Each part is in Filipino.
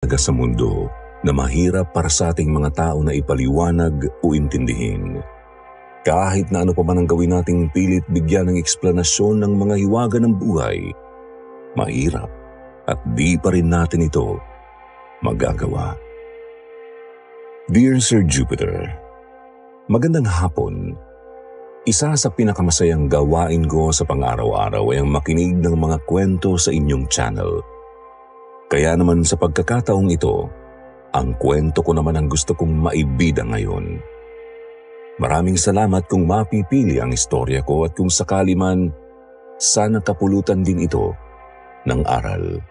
Sa mundo na mahirap para sa ating mga tao na ipaliwanag o intindihin. Kahit na ano pa man ang gawin nating pilit bigyan ng eksplanasyon ng mga hiwaga ng buhay, mahirap at di pa rin natin ito magagawa. Dear Sir Jupiter, magandang hapon. Isa sa pinakamasayang gawain ko sa pang-araw-araw ay ang makinig ng mga kwento sa inyong channel. Kaya naman sa pagkakataong ito, ang kwento ko naman ang gusto kong maibida ngayon. Maraming salamat kung mapipili ang istorya ko at kung sakali man, sana kapulutan din ito ng aral.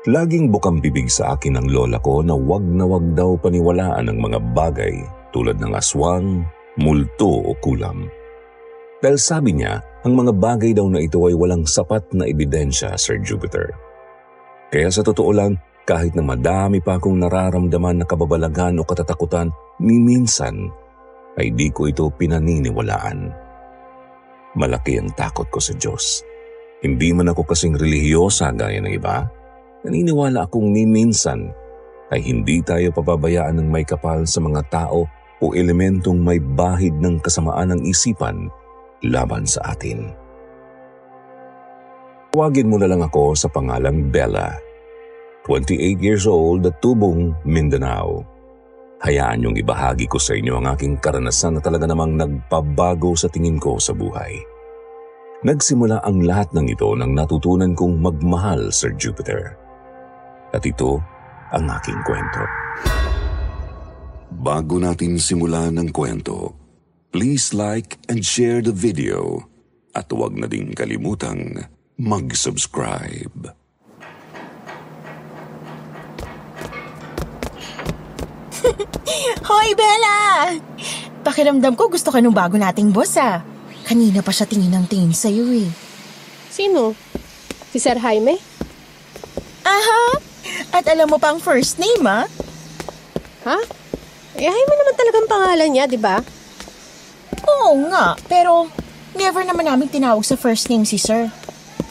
Laging bukang bibig sa akin ng lola ko na wag daw paniwalaan ang mga bagay tulad ng aswang, multo o kulam. Dahil sabi niya, ang mga bagay daw na ito ay walang sapat na ebidensya, Sir Jupiter. Kaya sa totoo lang, kahit na madami pa akong nararamdaman na kababalagan o katatakutan, ni minsan ay di ko ito pinaniniwalaan. Malaki ang takot ko sa Diyos. Hindi man ako kasing relihiyosa gaya ng iba. Naniniwala akong ni minsan ay hindi tayo pababayaan ng may kapal sa mga tao o elementong may bahid ng kasamaan ng isipan laban sa atin. Tawagin mo na lang ako sa pangalang Bella, 28 years old at tubong Mindanao. Hayaan niyong ibahagi ko sa inyo ang aking karanasan na talaga namang nagpabago sa tingin ko sa buhay. Nagsimula ang lahat ng ito nang natutunan kong magmahal, Sir Jupiter. At ito ang aking kwento. Bago natin simulan ang kwento, please like and share the video at huwag na din kalimutang mag-subscribe. Hoy, Bella! Pakiramdam ko gusto ka nung bago nating boss ah. Kanina pa siya tingin ng tingin sa'yo eh. Sino? Si Sir Jaime? Aha! At alam mo pa ang first name ah? Ha? Eh, Jaime naman talagang pangalan niya, di ba? Oo nga, pero never naman namin tinawag sa first name si Sir.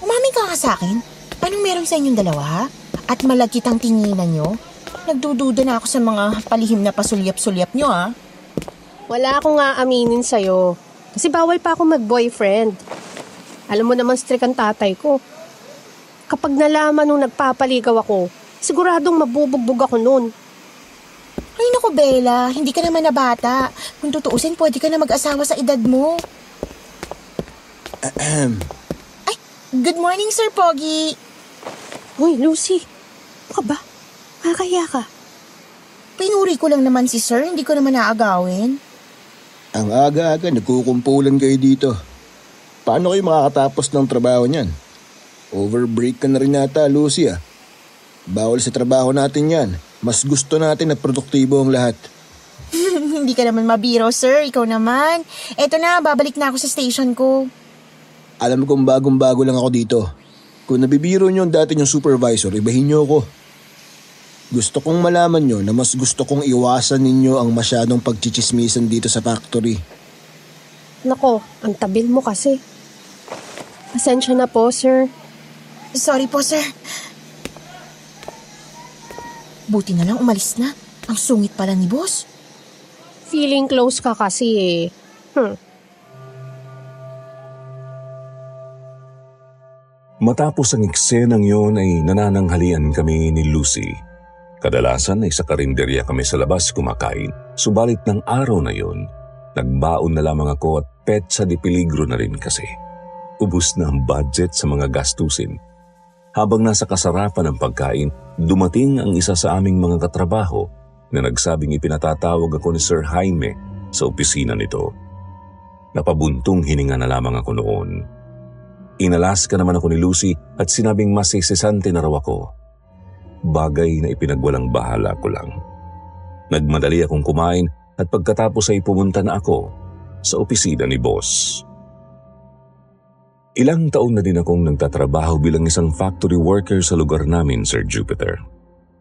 Umamin ka sa akin? Anong meron sa inyong dalawa ha? At malagkit ang tinginan nyo? Nagdududa na ako sa mga palihim na pasulyap-sulyap nyo ah. Wala akong aaminin sa'yo. Kasi bawal pa ako mag-boyfriend. Alam mo naman strict ang tatay ko. Kapag nalaman nung nagpapaligaw ako, siguradong mabubugbog ako noon. Ay naku Bella, hindi ka naman na bata. Kung tutuusin, pwede ka na mag-asawa sa edad mo. Ay, good morning Sir Pogi. Hoy, Lucy. Ano ka ba? Nakakahiya ka. Pinuri ko lang naman si Sir, hindi ko naman naagawin. Ang aga-aga, nagkukumpulan kayo dito. Paano kayo makakatapos ng trabaho niyan? Overbreak ka na rin yata, Lucy ah. Bawal sa trabaho natin yan. Mas gusto natin na produktibo ang lahat. Hindi ka naman mabiro, Sir. Ikaw naman. Eto na, babalik na ako sa station ko. Alam kong bagong-bago lang ako dito. Kung nabibiro niyo dati yung supervisor, ibahin niyo ako. Gusto kong malaman nyo na mas gusto kong iwasan ninyo ang masyadong pagchichismisan dito sa factory. Nako, ang tabil mo kasi. Pasensya na po, sir. Sorry po, Sir. Buti na lang umalis na. Ang sungit pala ni boss. Feeling close ka kasi eh. Matapos ang eksenang yon ay nanananghalian kami ni Lucy. Kadalasan ay sa karinderya kami sa labas kumakain. Subalit ng araw na yon, nagbaon na lamang ako at petsa de peligro na rin kasi. Ubus na ang budget sa mga gastusin. Habang nasa kasarapan ng pagkain, dumating ang isa sa aming mga katrabaho na nagsabing ipinatatawag ako ni Sir Jaime sa opisina nito. Napabuntong hininga na lamang ako noon. Inalaska naman ako ni Lucy at sinabing masisisante na raw ako. Bagay na ipinagwalang bahala ko lang. Nagmadali akong kumain at pagkatapos ay pumunta na ako sa opisina ni boss. Ilang taon na din akong nagtatrabaho bilang isang factory worker sa lugar namin, Sir Jupiter.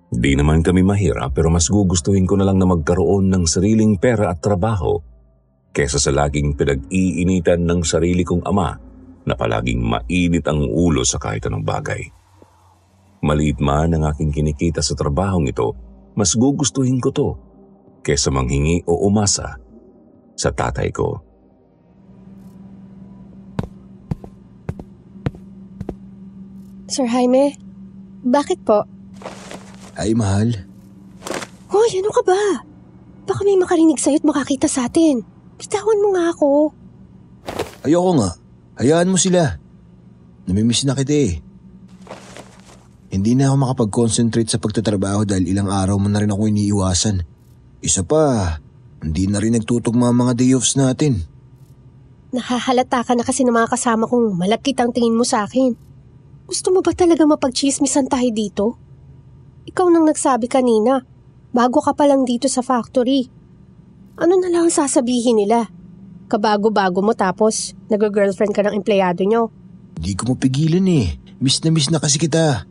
Di naman kami mahirap pero mas gugustuhin ko na lang na magkaroon ng sariling pera at trabaho kesa sa laging pinag-iinitan ng sarili kong ama na palaging mainit ang ulo sa kahit anong bagay. Maliit man ang aking kinikita sa trabahong ito, mas gugustuhin ko to kesa manghingi o umasa sa tatay ko. Sir Jaime, bakit po? Ay, mahal. Hoy, ano ka ba? Baka may makarinig sa'yo at makakita sa atin. Bitawan mo nga ako. Ayoko nga. Hayaan mo sila. Namimiss na kita eh. Hindi na ako makapag-concentrate sa pagtatrabaho dahil ilang araw mo na rin ako iniiwasan. Isa pa, hindi na rin nagtutugma ang mga day offs natin. Nahahalata ka na kasi ng mga kasama kong malapit ang tingin mo sa akin. Gusto mo ba talaga mapag-chismisan tayo dito? Ikaw nang nagsabi kanina, bago ka pa lang dito sa factory. Ano na lang ang sasabihin nila? Kabago-bago mo tapos nag-girlfriend ka ng empleyado nyo. Hindi ko mapigilan eh. Miss na kasi kita.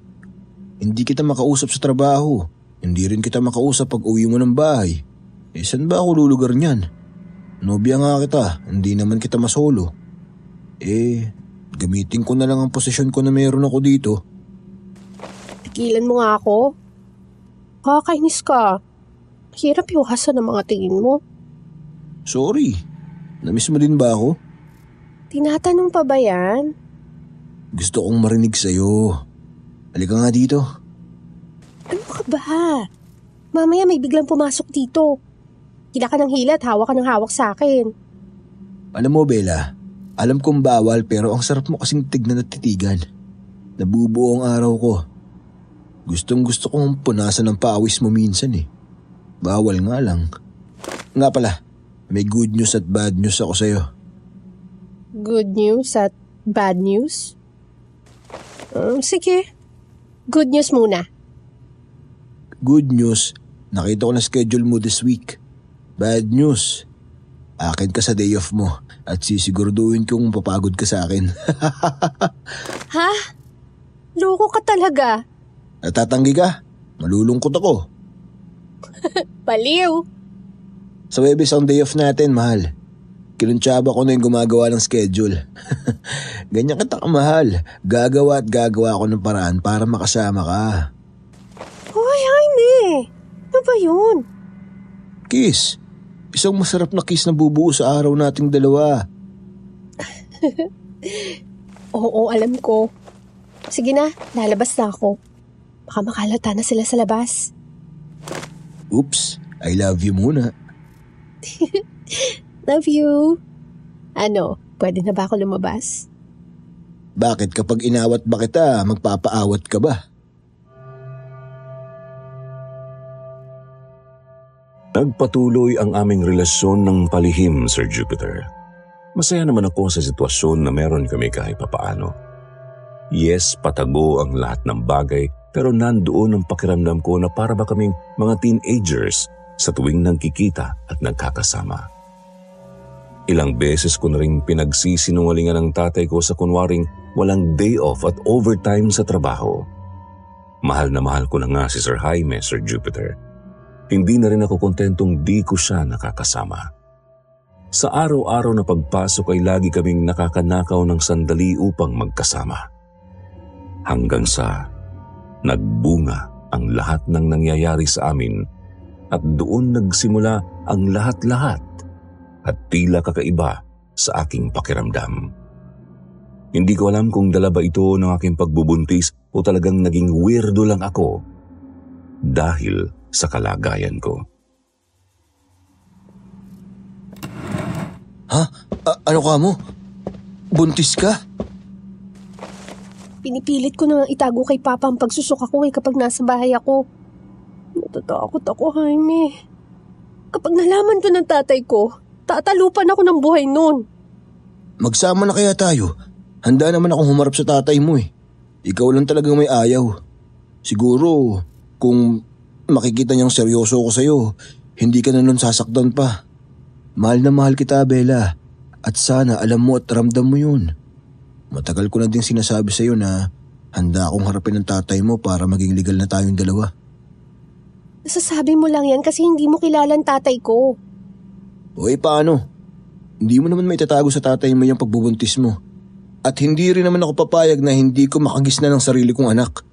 Hindi kita makausap sa trabaho. Hindi rin kita makausap pag uwi mo ng bahay. Eh, saan ba ako lulugar niyan? Nobya nga kita, hindi naman kita masolo. Eh, gamitin ko na lang ang posisyon ko na mayroon ako dito. Tigilan mo nga ako. Kakainis ka. Hirap iwasan ng mga tingin mo. Sorry, namiss mo din ba ako? Tinatanong pa ba yan? Gusto kong marinig sa'yo. Halika nga dito. Ano ka ba? Mamaya may biglang pumasok dito. Hila ka ng hila at hawak ka ng hawak sa akin. Alam mo, Bella, alam kong bawal pero ang sarap mo kasing tignan at titigan. Nabubuo ang araw ko. Gustong gusto kong punasan ng pawis mo minsan eh. Bawal nga lang. Nga pala, may good news at bad news ako sa'yo. Good news at bad news? Sige. Good news muna. Good news, nakita ko na schedule mo this week. Bad news, akin ka sa day off mo at sisiguraduhin kong papagod ka sa akin. Ha? Loko ka talaga. Natatanggi ka? Malulungkot ako. Baliw. Sa Webes ang day off natin, mahal. Kinuntsaba ko na yung gumagawa ng schedule. Ganyan kita kamahal. Gagawa at gagawa ako ng paraan para makasama ka. Hoy, Jaime. Ano ba yun? Kiss. Isang masarap na kiss na bubuo sa araw nating dalawa. Oo, alam ko. Sige na, lalabas na ako. Baka makalata na sila sa labas. Oops, I love you muna. Love you. Ano, pwede na ba ako lumabas? Bakit kapag inawat ba kita, magpapaawat ka ba? Nagpatuloy ang aming relasyon ng palihim, Sir Jupiter. Masaya naman ako sa sitwasyon na meron kami kahit papaano. Yes, patago ang lahat ng bagay, pero nandoon ang pakiramdam ko na para ba kaming mga teenagers sa tuwing nagkikita at nagkakasama. Ilang beses ko na rin pinagsisinungalingan ng tatay ko sa kunwaring walang day off at overtime sa trabaho. Mahal na mahal ko na nga si Sir Jaime, Sir Jupiter. Hindi na rin ako kontentong di ko siya nakakasama. Sa araw-araw na pagpasok ay lagi kaming nakakanakaw ng sandali upang magkasama. Hanggang sa nagbunga ang lahat ng nangyayari sa amin at doon nagsimula ang lahat-lahat at tila kakaiba sa aking pakiramdam. Hindi ko alam kung dala ba ito ng aking pagbubuntis o talagang naging weirdo lang ako dahil sa kalagayan ko. Ha? Ano ka mo? Buntis ka? Pinipilit ko na itago kay Papa ang pagsusuka ko kapag nasa bahay ako. Natatakot ako, Jaime. Kapag nalaman to ng tatay ko, tatalupan ako ng buhay noon. Magsama na kaya tayo? Handa naman akong humarap sa tatay mo eh. Ikaw lang talagang may ayaw. Siguro, kung makikita niyang seryoso ko sa'yo, hindi ka na nun sasaktan pa. Mahal na mahal kita, Bella. At sana alam mo at ramdam mo yun. Matagal ko na din sinasabi sa'yo na handa akong harapin ng tatay mo para maging legal na tayong dalawa. Nasasabi mo lang yan kasi hindi mo kilala ang tatay ko. O paano? Hindi mo naman may tatago sa tatay mo yung pagbubuntis mo. At hindi rin naman ako papayag na hindi ko makagisna ng sarili kong anak.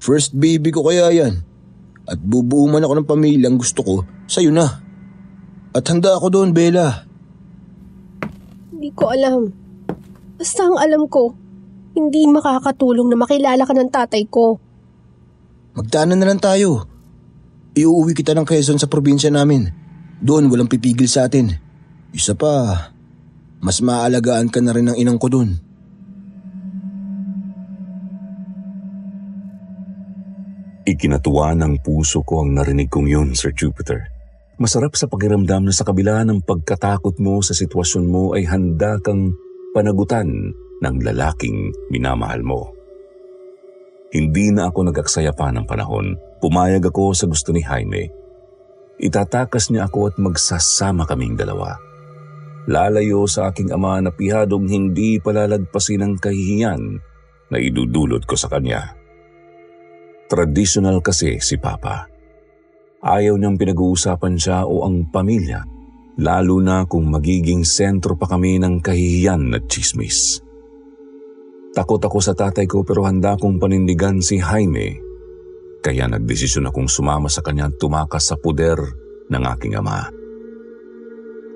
First baby ko kaya yan. At bubuo man ako ng pamilyang gusto ko, sa'yo na. At handa ako doon, Bella. Hindi ko alam. Basta ang alam ko, hindi makakatulong na makilala ka ng tatay ko. Magdaanan na lang tayo. Iuuwi kita ng Quezon sa probinsya namin. Doon walang pipigil sa atin. Isa pa, mas maaalagaan ka na rin ng inang ko doon. Ikinatuwa ng puso ko ang narinig kong yun, Sir Jupiter. Masarap sa pakiramdam na sa kabila ng pagkatakot mo sa sitwasyon mo ay handa kang panagutan ng lalaking minamahal mo. Hindi na ako nag-aksaya pa ng panahon. Pumayag ako sa gusto ni Jaime. Itatakas niya ako at magsasama kaming dalawa. Lalayo sa aking ama na pihadong hindi palalagpasin ang kahihiyan na idudulot ko sa kanya. Traditional kasi si Papa. Ayaw niyang pinag-uusapan siya o ang pamilya, lalo na kung magiging sentro pa kami ng kahihiyan at tsismis. Takot ako sa tatay ko pero handa kong panindigan si Jaime, kaya nagdesisyon akong sumama sa kanya at tumakas sa puder ng aking ama.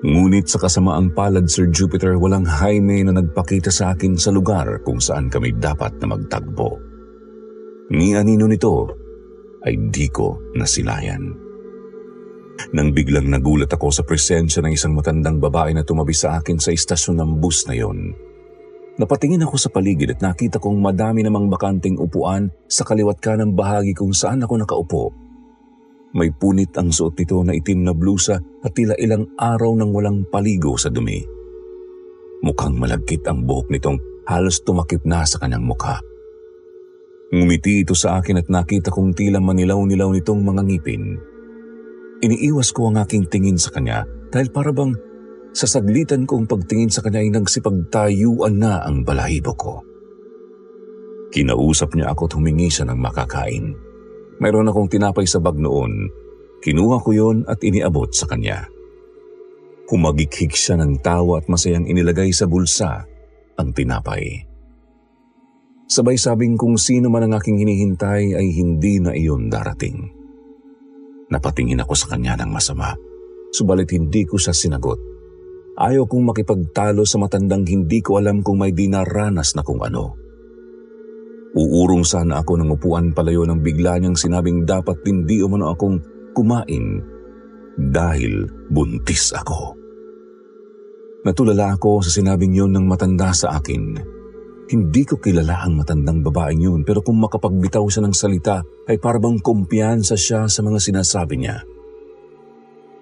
Ngunit sa kasamaang palad, Sir Jupiter, walang Jaime na nagpakita sa akin sa lugar kung saan kami dapat na magtagpo. Ni anino nito ay di ko nasilayan. Nang biglang nagulat ako sa presensya ng isang matandang babae na tumabi sa akin sa istasyon ng bus na yon. Napatingin ako sa paligid at nakita kong madami namang bakanting upuan sa kaliwat kanang bahagi kung saan ako nakaupo. May punit ang suot nito na itim na blusa at tila ilang araw nang walang paligo sa dumi. Mukhang malagkit ang buhok nitong halos tumakip na sa kanyang mukha. Ngumiti ito sa akin at nakita kong tila manilaw-nilaw nitong mga ngipin. Iniiwas ko ang aking tingin sa kanya dahil para bang sa saglitan kong pagtingin sa kanya ay nagsipagtayuan na ang balahibo ko. Kinausap niya ako at humingi siya ng makakain. Mayroon akong tinapay sa bag noon. Kinuha ko yon at iniabot sa kanya. Humagikhik siya ng tawa at masayang inilagay sa bulsa ang tinapay. Sabay sabing kung sino man ang aking hinihintay ay hindi na iyon darating. Napatingin ako sa kanya ng masama, subalit hindi ko siya sinagot. Ayaw kong makipagtalo sa matandang hindi ko alam kung may dinaranas na kung ano. Uurong sana ako ng upuan palayo nang bigla niyang sinabing dapat hindi umano akong kumain dahil buntis ako. Natulala ako sa sinabing yun ng matanda sa akin. Hindi ko kilala ang matandang babaeng yun pero kung makapagbitaw siya ng salita ay parang kumpiyansa siya sa mga sinasabi niya.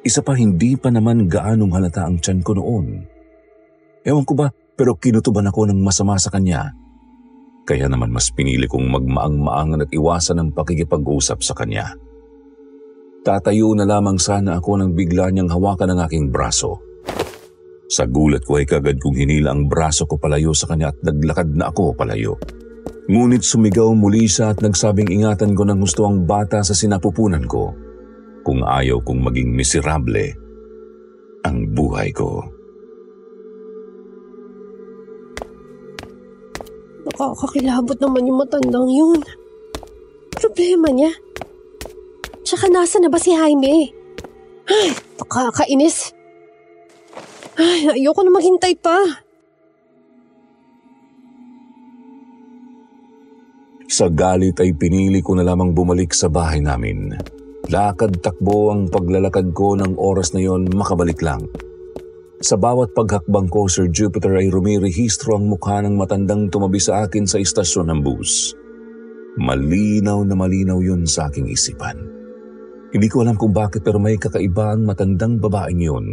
Isa pa hindi pa naman gaanong halata ang tiyan ko noon. Ewan ko ba pero kinutuban ako ng masama sa kanya. Kaya naman mas pinili kong magmaang-maangan at iwasan ang pakikipag-usap sa kanya. Tatayo na lamang sana ako nang bigla niyang hawakan ang aking braso. Sa gulat ko ay kagad kong hinila ang braso ko palayo sa kanya at naglakad na ako palayo. Ngunit sumigaw muli siya at nagsabing ingatan ko ng gusto ang bata sa sinapupunan ko kung ayaw kong maging miserable ang buhay ko. Nakakakilabot naman yung matandang yun. Problema niya. Tsaka nasa na ba si Jaime? Ay, nakakainis. Ay, ayoko na maghintay pa. Sa galit ay pinili ko na lamang bumalik sa bahay namin. Lakad-takbo ang paglalakad ko ng oras na yon makabalik lang. Sa bawat paghakbang ko, Sir Jupiter, ay rumirehistro ang mukha ng matandang tumabi sa akin sa istasyon ng bus. Malinaw na malinaw yun sa aking isipan. Hindi ko alam kung bakit pero may kakaiba ang matandang babaeng yun.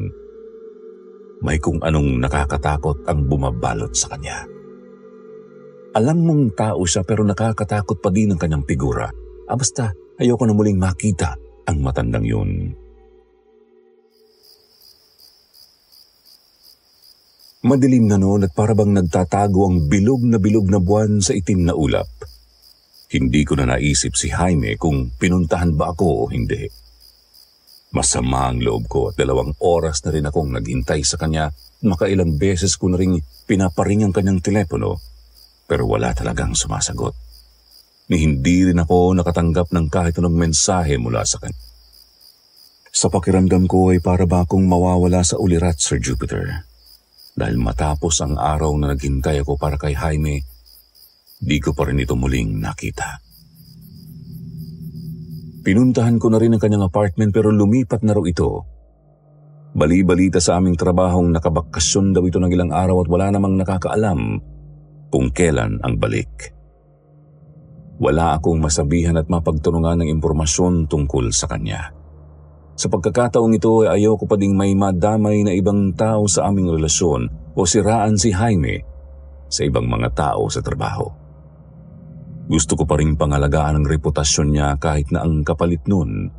May kung anong nakakatakot ang bumabalot sa kanya. Alam mong tao siya pero nakakatakot pa din ang kanyang figura. Basta ayoko na muling makita ang matandang yun. Madilim na noon at parabang nagtatago ang bilog na buwan sa itim na ulap. Hindi ko na naisip si Jaime kung pinuntahan ba ako o hindi. Masama ang loob ko at 2 oras na rin akong naghintay sa kanya. Makailang beses ko na rin pinaparing ang kanyang telepono pero wala talagang sumasagot. ni hindi rin ako nakatanggap ng kahit anong mensahe mula sa kanya. Sa pakiramdam ko ay para ba akong mawawala sa ulirat, Sir Jupiter. Dahil matapos ang araw na naghintay ako para kay Jaime, di ko pa rin ito muling nakita. Pinuntahan ko na rin ang kanyang apartment pero lumipat na raw ito. Bali-balita sa aming trabahong nakabakasyon daw ito ng ilang araw at wala namang nakakaalam kung kailan ang balik. Wala akong masabihan at mapagtunungan ng impormasyon tungkol sa kanya. Sa pagkakataong ito ay ayaw ko pa ding may madamay na ibang tao sa aming relasyon o siraan si Jaime sa ibang mga tao sa trabaho. Gusto ko pa rin pangalagaan ang reputasyon niya kahit na ang kapalit nun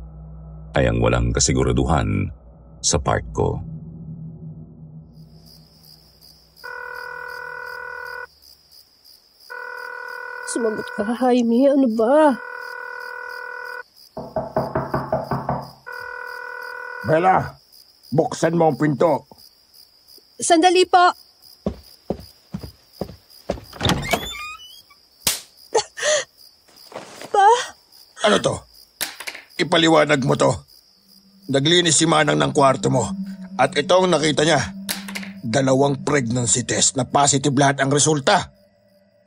ay ang walang kasiguraduhan sa part ko. Sumagot ka, Jaime. Ano ba? Bella, buksan mo ang pinto. Sandali po. Pa? Ano to? Ipaliwanag mo to. Naglinis si Manang ng kwarto mo. At itong nakita niya. 2 pregnancy test na positive lahat ang resulta.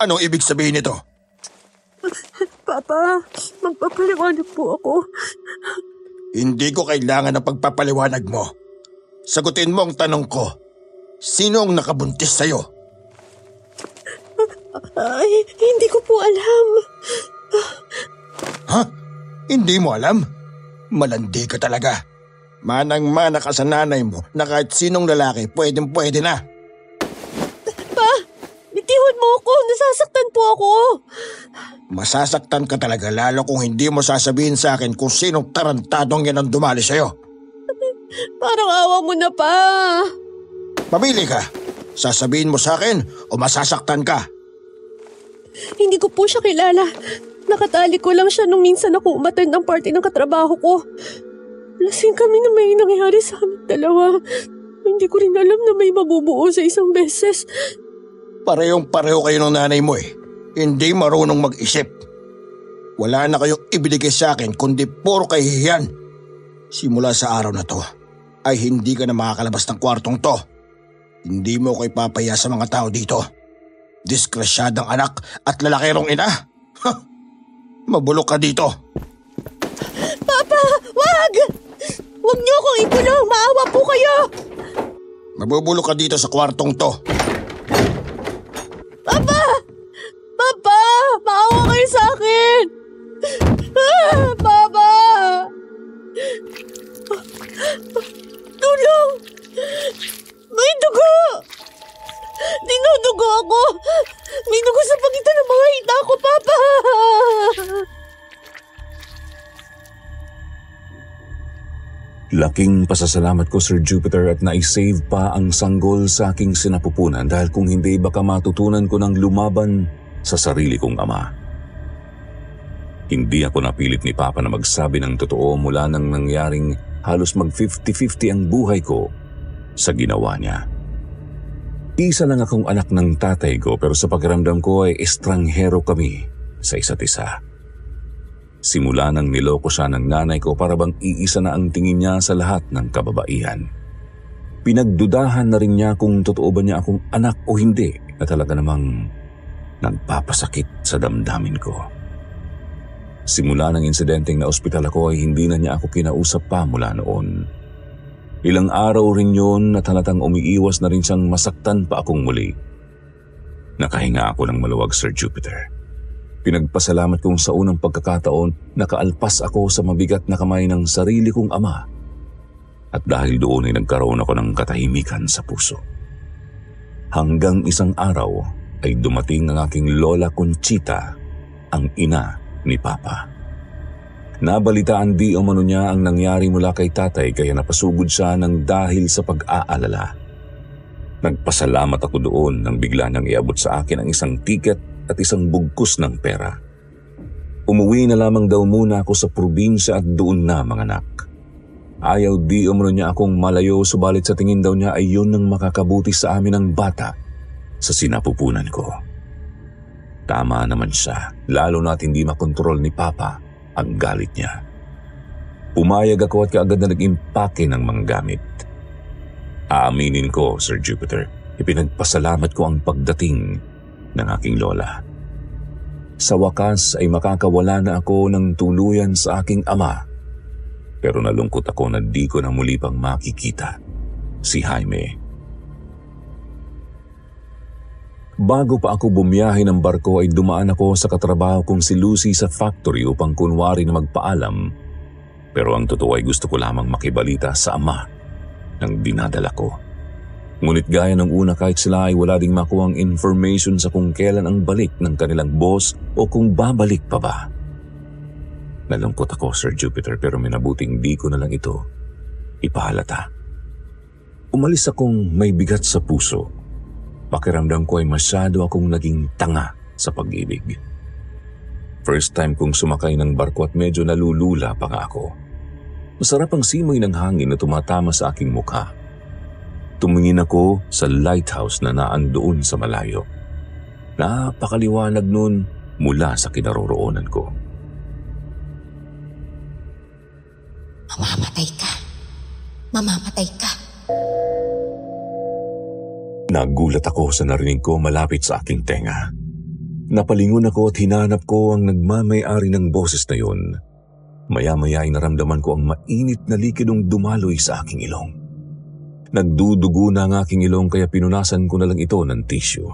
Anong ibig sabihin nito? Papa, magpapaliwanag po ako. Hindi ko kailangan ng pagpapaliwanag mo. Sagutin mo ang tanong ko. Sino ang nakabuntis sa'yo? Ay, hindi ko po alam. Ha? Hindi mo alam? Malandi ka talaga. Manang-mana ka sa nanay mo na kahit sinong lalaki pwedeng-pwede na. Pa, bitiwan mo ako. Nasasaktan po ako. Masasaktan ka talaga lalo kung hindi mo sasabihin sa akin kung sinong tarantadong yan ang dumali sa'yo. Parang awa mo na pa. Pamili ka. Sasabihin mo sa akin o masasaktan ka. Hindi ko po siya kilala. Nakatali ko lang siya nung minsan ako umattend ng party ng katrabaho ko. Lasing kami na may nangyayari sa aming dalawa. Hindi ko rin alam na may mabubuo sa isang beses. Parehong-pareho kayo ng nanay mo eh. Hindi marunong mag-isip. Wala na kayong ibinigay sa akin kundi puro kahihiyan. Simula sa araw na to ay hindi ka na makakalabas ng kwartong to. Hindi mo ko ipapaya sa mga tao dito. Diskresyadang anak at lalakerong ina. Mabulok ka dito. Papa, wag! Wag niyo akong ikulong. Maawa po kayo. Mabubulok ka dito sa kwartong to. Papa! Papa! Maawa kayo sa akin! Papa! Tulong! May dugo! Dinudugo ako! May dugo sa pagitan ng mga hita ko, Papa! Laking pasasalamat ko, Sir Jupiter, at naisave pa ang sanggol sa aking sinapupunan dahil kung hindi baka matutunan ko ng lumaban sa sarili kong ama. Hindi ako napilit ni Papa na magsabi ng totoo mula nang nangyaring halos mag-50-50 ang buhay ko sa ginawa niya. Isa lang akong anak ng tatay ko pero sa pakiramdam ko ay estranghero kami sa isa't isa. Simula nang niloko siya ng nanay ko para bang iisa na ang tingin niya sa lahat ng kababaihan. Pinagdudahan na rin niya kung totoo ba niya akong anak o hindi na talaga namang nagpapasakit sa damdamin ko. Simula ng insidenteng na ospital ako ay hindi na niya ako kinausap pa mula noon. Ilang araw rin yun at halatang umiiwas na rin siyang masaktan pa akong muli. Nakahinga ako ng maluwag, Sir Jupiter. Pinagpasalamat kong sa unang pagkakataon nakaalpas ako sa mabigat na kamay ng sarili kong ama. At dahil doon ay nagkaroon ako ng katahimikan sa puso. Hanggang isang araw ay dumating ang aking Lola Conchita, ang ina ni Papa. Nabalitaan di umano niya ang nangyari mula kay tatay kaya napasugod siya ng dahil sa pag-aalala. Nagpasalamat ako doon nang bigla niyang iabot sa akin ang isang tiket at isang bugkus ng pera. Umuwi na lamang daw muna ako sa probinsya at doon na manganak. Ayaw di umano niya akong malayo subalit sa tingin daw niya ay yun ang makakabuti sa amin ng bata sa sinapupunan ko. Tama naman siya, lalo na't hindi makontrol ni Papa ang galit niya. Pumayag ako at kaagad na nag-impake ng mga gamit. Aaminin ko, Sir Jupiter, ipinagpasalamat ko ang pagdating ng aking lola. Sa wakas ay makakawala na ako ng tuluyan sa aking ama. Pero nalungkot ako na di ko na muli pang makikita si Jaime. Bago pa ako bumiyahe ng barko ay dumaan ako sa katrabaho kong si Lucy sa factory upang kunwari na magpaalam. Pero ang totoo ay gusto ko lamang makibalita sa ama ng dinadala ko. Ngunit gaya ng una kahit sila ay wala ding makuhang information sa kung kailan ang balik ng kanilang boss o kung babalik pa ba. Nalungkot ako, Sir Jupiter, pero minabuting di ko na lang ito ipahalata. Umalis akong may bigat sa puso. Pakiramdam ko ay masyado akong naging tanga sa pag-ibig. First time kong sumakay ng barko at medyo nalulula pa nga ako. Masarap ang simoy ng hangin na tumatama sa aking mukha. Tumingin ako sa lighthouse na naandoon sa malayo. Napakaliwanag nun mula sa kinaroroonan ko. Mamamatay ka. Mamamatay ka. Nagulat ako sa narinig ko malapit sa aking tenga. Napalingon ako at hinanap ko ang nagmamay-ari ng boses na yun. Maya-maya ay naramdaman ko ang mainit na likidong dumaloy sa aking ilong. Nagdudugo na ang aking ilong kaya pinunasan ko na lang ito ng tissue.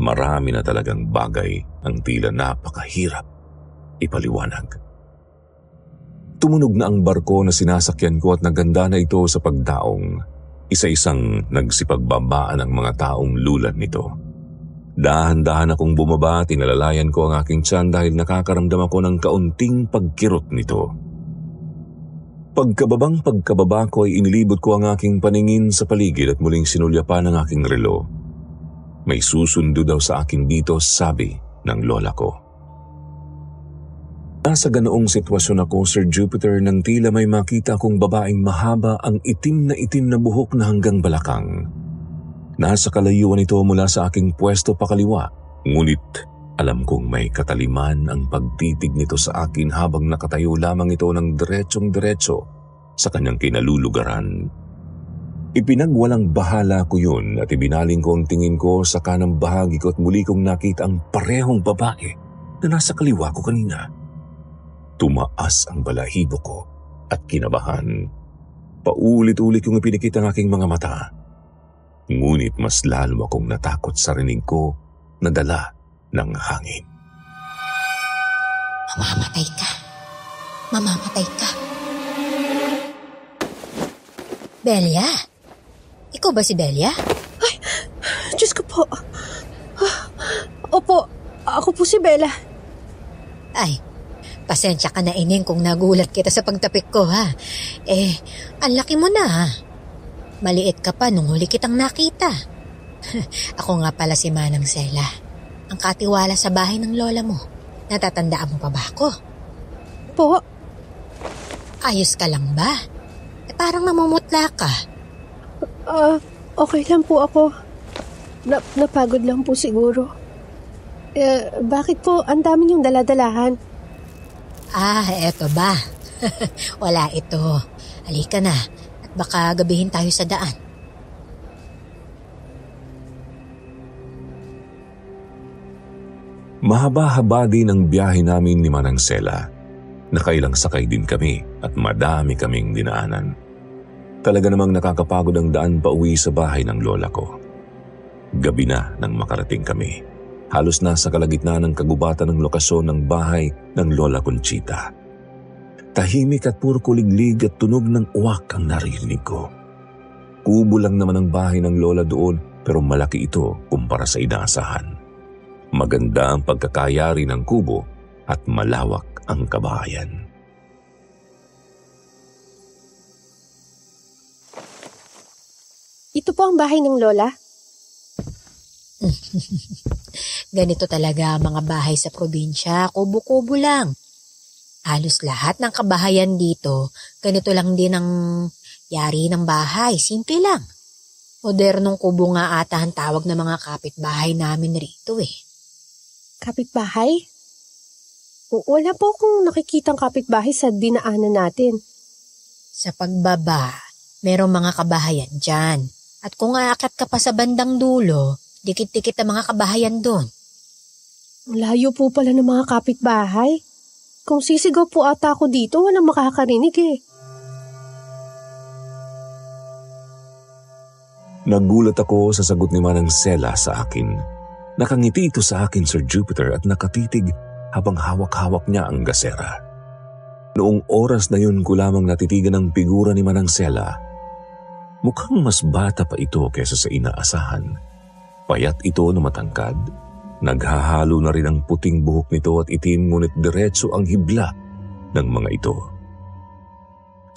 Marami na talagang bagay ang tila napakahirap ipaliwanag. Tumunog na ang barko na sinasakyan ko at naganda na ito sa pagdaong. Isa-isang nagsipagbabaan ang mga taong lulad nito. Dahan-dahan akong bumaba at inalalayan ko ang aking tiyan dahil nakakaramdam ako ng kaunting pagkirot nito. Pagkababa ko ay inilibot ko ang aking paningin sa paligid at muling sinulyapan ang aking relo. May susundo daw sa akin dito, sabi ng lola ko. Nasa ganoong sitwasyon ako, Sir Jupiter, nang tila may makita akong babaeng mahaba ang itim na buhok na hanggang balakang. Nasa kalayuan ito mula sa aking pwesto pakaliwa, ngunit alam kong may kataliman ang pagtitig nito sa akin habang nakatayo lamang ito ng diretsong-diretso sa kanyang kinalulugaran. Ipinagwalang bahala ko yun at ibinaling ko ang tingin ko sa kanang bahagi ko at muli kong nakita ang parehong babae na nasa kaliwa ko kanina. Tumaas ang balahibo ko at kinabahan. Paulit-ulit kong ipinikit ang aking mga mata. Ngunit mas lalo akong natakot sa rinig ko na dala ng hangin. Mamamatay ka. Mamamatay ka. Belia? Ikaw ba si Belia? Ay, Diyos ko po. Opo, ako po si Bella. Ay, pasensya ka na, Ining, kung nagulat kita sa pagtapik ko, ha? Ang laki mo na, ha? Maliit ka pa nung huli kitang nakita. Ako nga pala si Manang Sela, ang katiwala sa bahay ng lola mo. Natatandaan mo pa ba ako? Po? Ayos ka lang ba? Parang namumutla ka. Okay lang po ako. Napagod lang po siguro. Bakit po ang dami niyong daladalahan? Eto ba? Wala ito. Halika na at baka gabihin tayo sa daan. Mahaba-haba din ang biyahe namin ni Manang Sela. Nakailang sakay din kami at madami kaming dinaanan. Talaga namang nakakapagod ang daan pauwi sa bahay ng lola ko. Gabi na nang makarating kami. Halos nasa kalagitnaan ng kagubatan ng lokasyon ng bahay ng Lola Conchita. Tahimik at puro kuliglig at tunog ng uwak ang narinig ko. Kubo lang naman ang bahay ng lola doon pero malaki ito kumpara sa inaasahan. Maganda ang pagkakayari ng kubo at malawak ang kabahayan. Ito po ang bahay ng lola? Ganito talaga ang mga bahay sa probinsya, kubo-kubo lang. Halos lahat ng kabahayan dito, ganito lang din ang yari ng bahay, simple lang. Modernong kubo nga ata ang tawag ng mga kapitbahay namin rito . Kapitbahay? Wala po akong nakikitang kapitbahay sa dinaanan natin. Sa pagbaba, merong mga kabahayan dyan. At kung aakyat ka pa sa bandang dulo, dikit-dikit ang mga kabahayan doon. Layo po pala ng mga kapitbahay. Kung sisigaw po ata ako dito, walang makakarinig eh. Nagulat ako sa sagot ni Manang Sela sa akin. Nakangiti ito sa akin, Sir Jupiter, at nakatitig habang hawak-hawak niya ang gasera. Noong oras na yun ko lamang natitigan ang figura ni Manang Sela. Mukhang mas bata pa ito kaysa sa inaasahan. Payat ito na matangkad. Naghahalo na rin ang puting buhok nito at itim ngunit diretso ang hibla ng mga ito.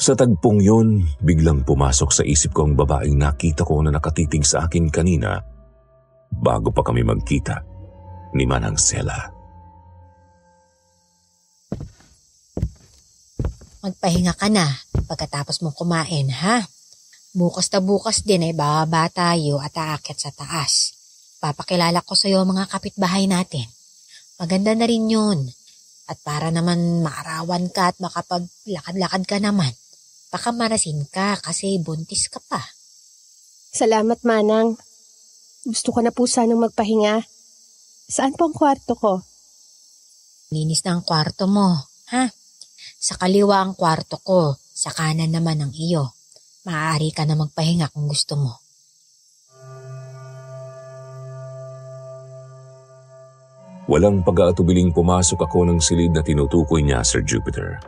Sa tagpong yun, biglang pumasok sa isip ko ang babaeng nakita ko na nakatitig sa akin kanina bago pa kami magkita ni Manang Sela. Magpahinga ka na pagkatapos mong kumain, ha? Bukas na bukas din ay bababa tayo at aakyat sa taas. Papakilala ko sa iyo mga kapitbahay natin. Maganda na rin yun. At para naman maarawan ka at makapaglakad-lakad ka naman. Baka marasin ka kasi buntis ka pa. Salamat, Manang. Gusto ko na po sanang magpahinga. Saan po ang kwarto ko? Linis na ang kwarto mo, ha? Sa kaliwa ang kwarto ko, sa kanan naman ang iyo. Maaari ka na magpahinga kung gusto mo. Walang pag-aatubiling pumasok ako ng silid na tinutukoy niya, Sir Jupiter.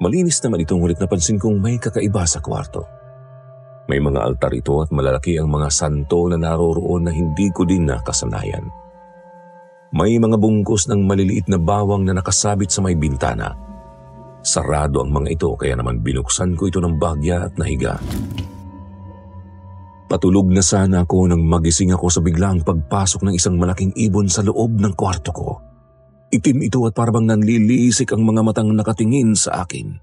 Malinis naman itong ngunit napansin kong may kakaiba sa kwarto. May mga altar ito at malalaki ang mga santo na naroroon na hindi ko din nakasanayan. May mga bungkos ng maliliit na bawang na nakasabit sa may bintana. Sarado ang mga ito kaya naman binuksan ko ito ng bahagya at nahiga. Patulog na sana ako nang magising ako sa biglang pagpasok ng isang malaking ibon sa loob ng kwarto ko. Itim ito at parang nanlilisik ang mga matang nakatingin sa akin.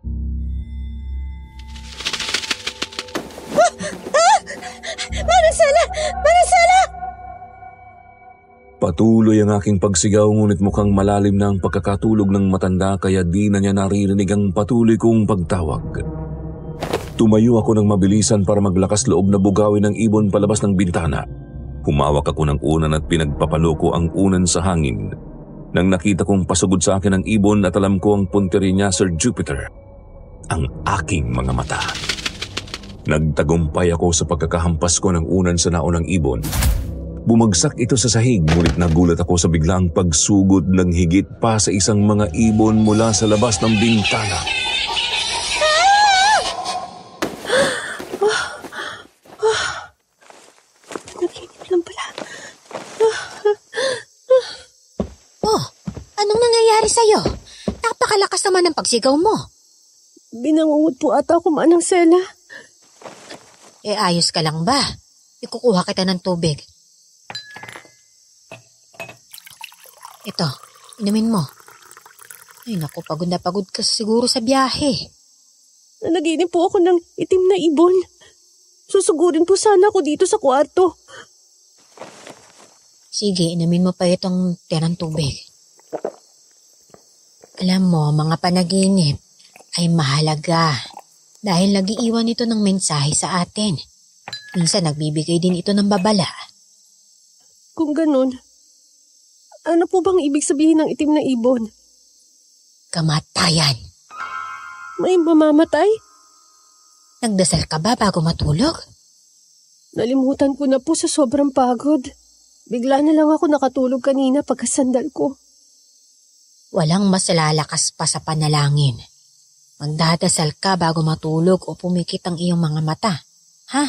Manang Sela! Manang Sela! Patuloy ang aking pagsigaw ngunit mukhang malalim na ang pagkakatulog ng matanda kaya di na niya naririnig ang patuloy kong pagtawag. Tumayo ako ng mabilisan para maglakas loob na bugawin ng ibon palabas ng bintana. Humawak ako ng unan at pinagpapaloko ang unan sa hangin. Nang nakita kong pasugod sa akin ang ibon at alam ko ang punteri niya, Sir Jupiter, ang aking mga mata. Nagtagumpay ako sa pagkakahampas ko ng unan sa naon ng ibon. Bumagsak ito sa sahig ngunit nagulat ako sa biglang pagsugod ng higit pa sa isang mga ibon mula sa labas ng bintana. Naginip lang pala. Oh, anong nangyayari sa'yo? Napakalakas naman ng pagsigaw mo. Binangungot po ata ako, Manang Sela. Ayos ka lang ba? Ikukuha kita ng tubig. Ito, inumin mo. Ay naku, pagod na pagod ka siguro sa biyahe. Naginip po ako ng itim na ibon. Susugurin po sana ako dito sa kwarto. Sige, inumin mo pa itong tirang tubig. Alam mo, mga panaginip ay mahalaga dahil nag-iiwan ito ng mensahe sa atin. Minsan nagbibigay din ito ng babala. Kung ganun, ano po bang ibig sabihin ng itim na ibon? Kamatayan. May mamamatay? Nagdasal ka ba bago matulog? Nalimutan ko na po sa sobrang pagod. Bigla na lang ako nakatulog kanina pagkasandal ko. Walang mas lalakas pa sa panalangin. Magdadasal ka bago matulog o pumikit ang iyong mga mata. Ha?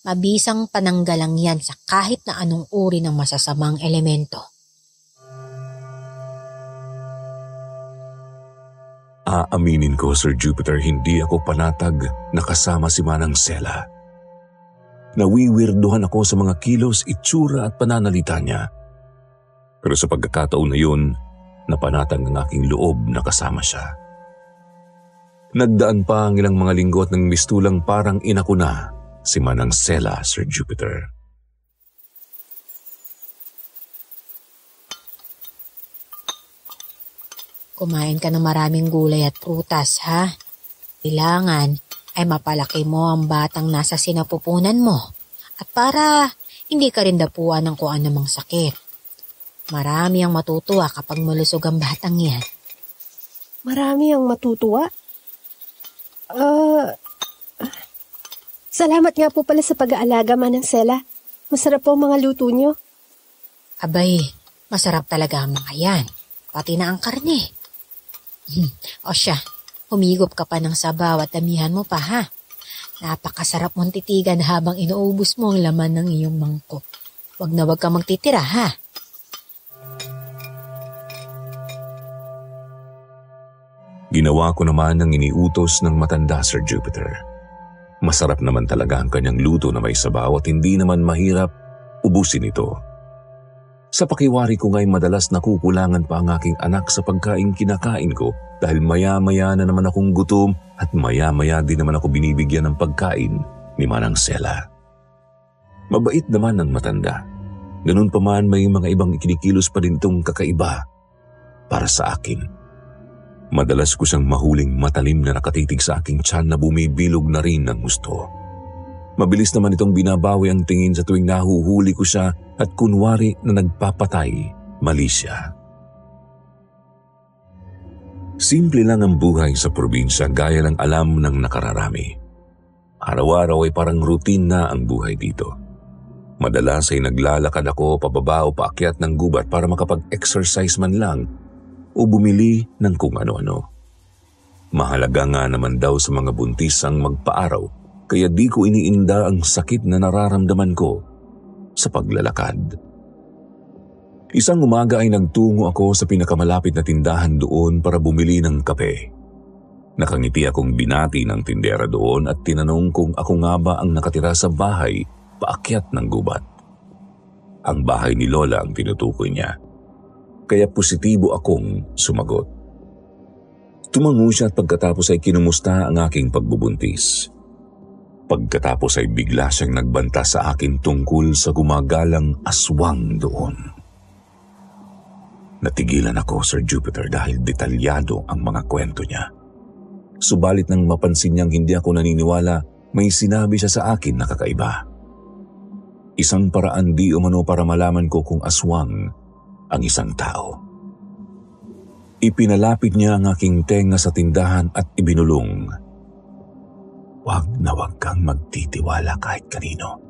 Mabisang pananggalang yan sa kahit na anong uri ng masasamang elemento. Aaminin ko, Sir Jupiter, hindi ako panatag na kasama si Manang Sela. Nawiwirduhan ako sa mga kilos, itsura at pananalita niya. Pero sa pagkakataon na yun, napanatag ang aking loob na kasama siya. Nagdaan pa ang ilang mga linggo at nang mistulang parang ina ko na si Manang Sela, Sir Jupiter. Kumain ka ng maraming gulay at prutas, ha? Kailangan ay mapalaki mo ang batang nasa sinapupunan mo at para hindi ka rin dapuan ng kung anumang sakit. Marami ang matutuwa kapag malusog ang batang yan. Marami ang matutuwa? Salamat nga po pala sa pag-aalaga, Manang Sela. Masarap po ang mga luto niyo. Abay, masarap talaga ang mga yan. Pati na ang karne. O siya, humigop ka pa ng sabaw at damihan mo pa, ha? Napakasarap mong titigan habang inuubos mo ang laman ng iyong mangkok. Wag na wag ka magtitira, ha? Ginawa ko naman ang iniutos ng matanda, Sir Jupiter. Masarap naman talaga ang kanyang luto na may sabaw at hindi naman mahirap ubusin ito. Sa pakiwari ko nga'y madalas nakukulangan pa ang aking anak sa pagkain kinakain ko dahil maya-maya na naman akong gutom at maya-maya din naman ako binibigyan ng pagkain ni Manang Sela. Mabait naman ang matanda. Ganun pa man may mga ibang ikinikilos pa din itong kakaiba para sa akin. Madalas ko siyang mahuling matalim na nakatitig sa aking tiyan na bumibilog na rin ng gusto. Mabilis naman itong binabawi ang tingin sa tuwing nahuhuli ko siya at kunwari na nagpapatay, mali siya. Simple lang ang buhay sa probinsya gaya ng alam ng nakararami. Araw-araw ay parang routine na ang buhay dito. Madalas ay naglalakad ako pababa o paakyat ng gubat para makapag-exercise man lang o bumili ng kung ano-ano. Mahalaga nga naman daw sa mga buntis ang magpaaraw kaya di ko iniinda ang sakit na nararamdaman ko sa paglalakad. Isang umaga ay nagtungo ako sa pinakamalapit na tindahan doon para bumili ng kape. Nakangiti akong binati ng tindera doon at tinanong kung ako nga ba ang nakatira sa bahay paakyat ng gubat. Ang bahay ni Lola ang tinutukoy niya. Kaya positibo akong sumagot. Tumango siya at pagkatapos ay kinumusta ang aking pagbubuntis. Pagkatapos ay bigla siyang nagbanta sa akin tungkol sa gumagalang aswang doon. Natigilan ako, Sir Jupiter, dahil detalyado ang mga kwento niya. Subalit nang mapansin niyang hindi ako naniniwala, may sinabi siya sa akin na kakaiba. Isang paraan di umano para malaman ko kung aswang ang isang tao. Ipinalapit niya ang aking tenga sa tindahan at ibinulong. Wag na wag kang magtitiwala kahit kanino.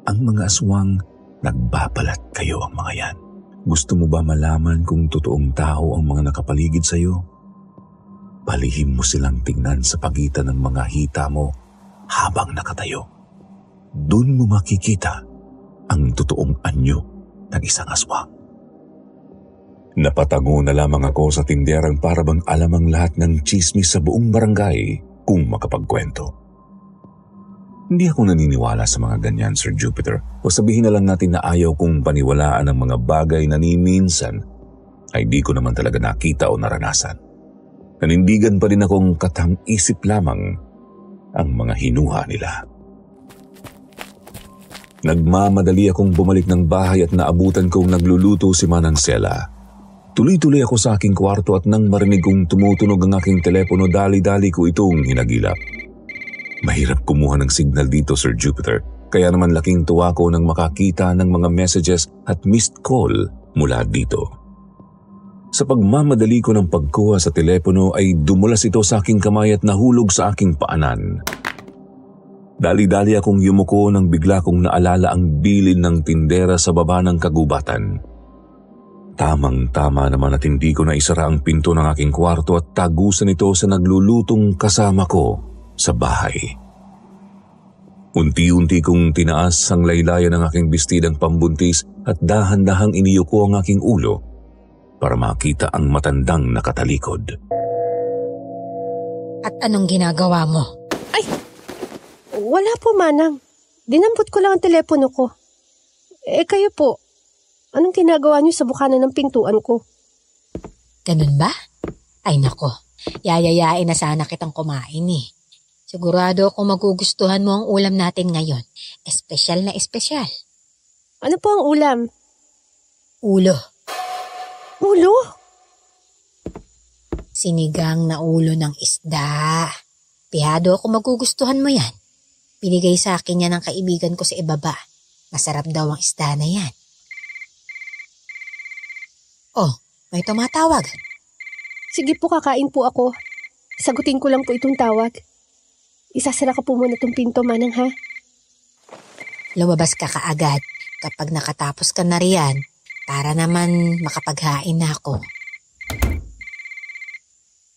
Ang mga aswang, nagbabalat kayo ang mga yan. Gusto mo ba malaman kung totoong tao ang mga nakapaligid sa iyo? Palihim mo silang tingnan sa pagitan ng mga hita mo habang nakatayo. Doon mo makikita ang totoong anyo ng isang aswang. Napatago na lamang ako sa tinderang para bang alam ang lahat ng tsismis sa buong barangay kung makapagkwento. Hindi ako naniniwala sa mga ganyan, Sir Jupiter, o sabihin na lang natin na ayaw kong paniwalaan ang mga bagay na ni minsan ay di ko naman talaga nakita o naranasan. Nanindigan pa rin akong katang-isip lamang ang mga hinuha nila. Nagmamadali akong bumalik ng bahay at naabutan kong nagluluto si Manang Sela. Tuloy-tuloy ako sa aking kwarto at nang marinig kong tumutunog ang aking telepono, dali-dali ko itong hinagilap. Mahirap kumuha ng signal dito, Sir Jupiter, kaya naman laking tuwa ko nang makakita ng mga messages at missed call mula dito. Sa pagmamadali ko ng pagkuha sa telepono ay dumulas ito sa aking kamay at nahulog sa aking paanan. Dali-dali akong yumuko nang bigla kong naalala ang bilin ng tindera sa baba ng kagubatan. Tamang-tama naman at hindi ko na isara ang pinto ng aking kwarto at tagusan ito sa naglulutong kasama ko sa bahay. Unti-unti kong tinaas ang laylayan ng aking bestidang pambuntis at dahan-dahang iniyuko ang aking ulo para makita ang matandang nakatalikod. At anong ginagawa mo? Ay! Wala po, Manang. Dinampot ko lang ang telepono ko. Kayo po. Anong ginagawa niyo sa bukana ng pintuan ko? Ganun ba? Ay nako, yayayain na sana kitang kumain eh. Sigurado kung magugustuhan mo ang ulam natin ngayon. Espesyal na espesyal. Ano po ang ulam? Ulo. Ulo? Sinigang na ulo ng isda. Pihado ako magugustuhan mo yan. Binigay sa akin yan ng kaibigan ko sa ibaba. Masarap daw ang isda na yan. Oh, may tumatawag. Sige po, kakain po ako. Sagutin ko lang po itong tawag. Isasara ka po muna itong pinto, Manang, ha? Lumabas ka kaagad kapag nakatapos ka na riyan para naman makapaghain na ako.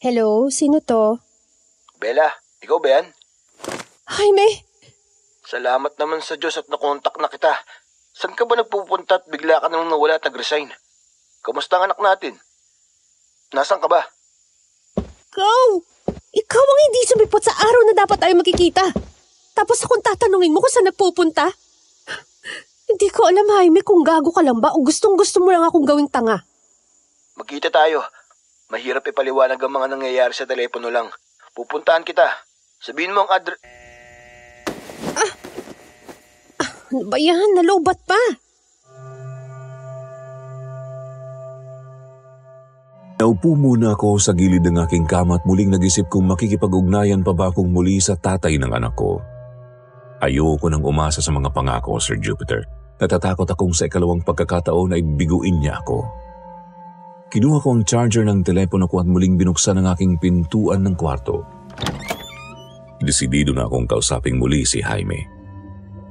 Hello, sino to? Bella, ikaw ba yan? Jaime! Salamat naman sa Diyos at nakontak na kita. Saan ka ba nagpupunta at bigla ka nang nawala at nag-resign? Kamusta ang anak natin? Nasaan ka ba? Ikaw ang hindi sumipot sa araw na dapat tayo makikita. Tapos akong tatanungin mo kung saan nagpupunta? Hindi ko alam, Jaime, kung gago ka lang ba o gustong-gusto mo lang akong gawing tanga. Magkita tayo. Mahirap ipaliwanag ang mga nangyayari sa telepono lang. Pupuntahan kita. Sabihin mo ang address... Ano ba yan? Nalobat pa. Naupo muna ako sa gilid ng aking kama at muling nag-isip kung makikipag-ugnayan pa ba akong muli sa tatay ng anak ko. Ayoko nang umasa sa mga pangako, Sir Jupiter. Natatakot akong sa ikalawang pagkakataon ay biguin niya ako. Kinuha ko ang charger ng telepono ko at muling binuksan ang aking pintuan ng kwarto. Desidido na akong kausaping muli si Jaime.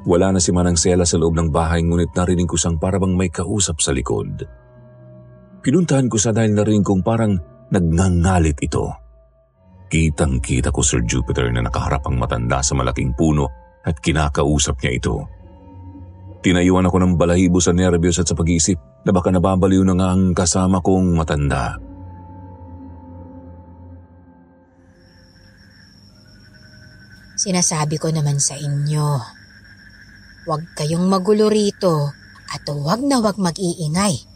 Wala na si Manang Sela sa loob ng bahay ngunit narinig ko siyang parang may kausap sa likod. Pinuntahan ko siya dahil narinig kong parang nagngangalit ito. Kitang-kita ko, Sir Jupiter, na nakaharap ang matanda sa malaking puno at kinakausap niya ito. Tinayuan ako ng balahibo sa nervyos at sa pag-iisip na baka nababaliw na nga ang kasama kong matanda. Sinasabi ko naman sa inyo, huwag kayong magulo rito at huwag na huwag mag-iingay.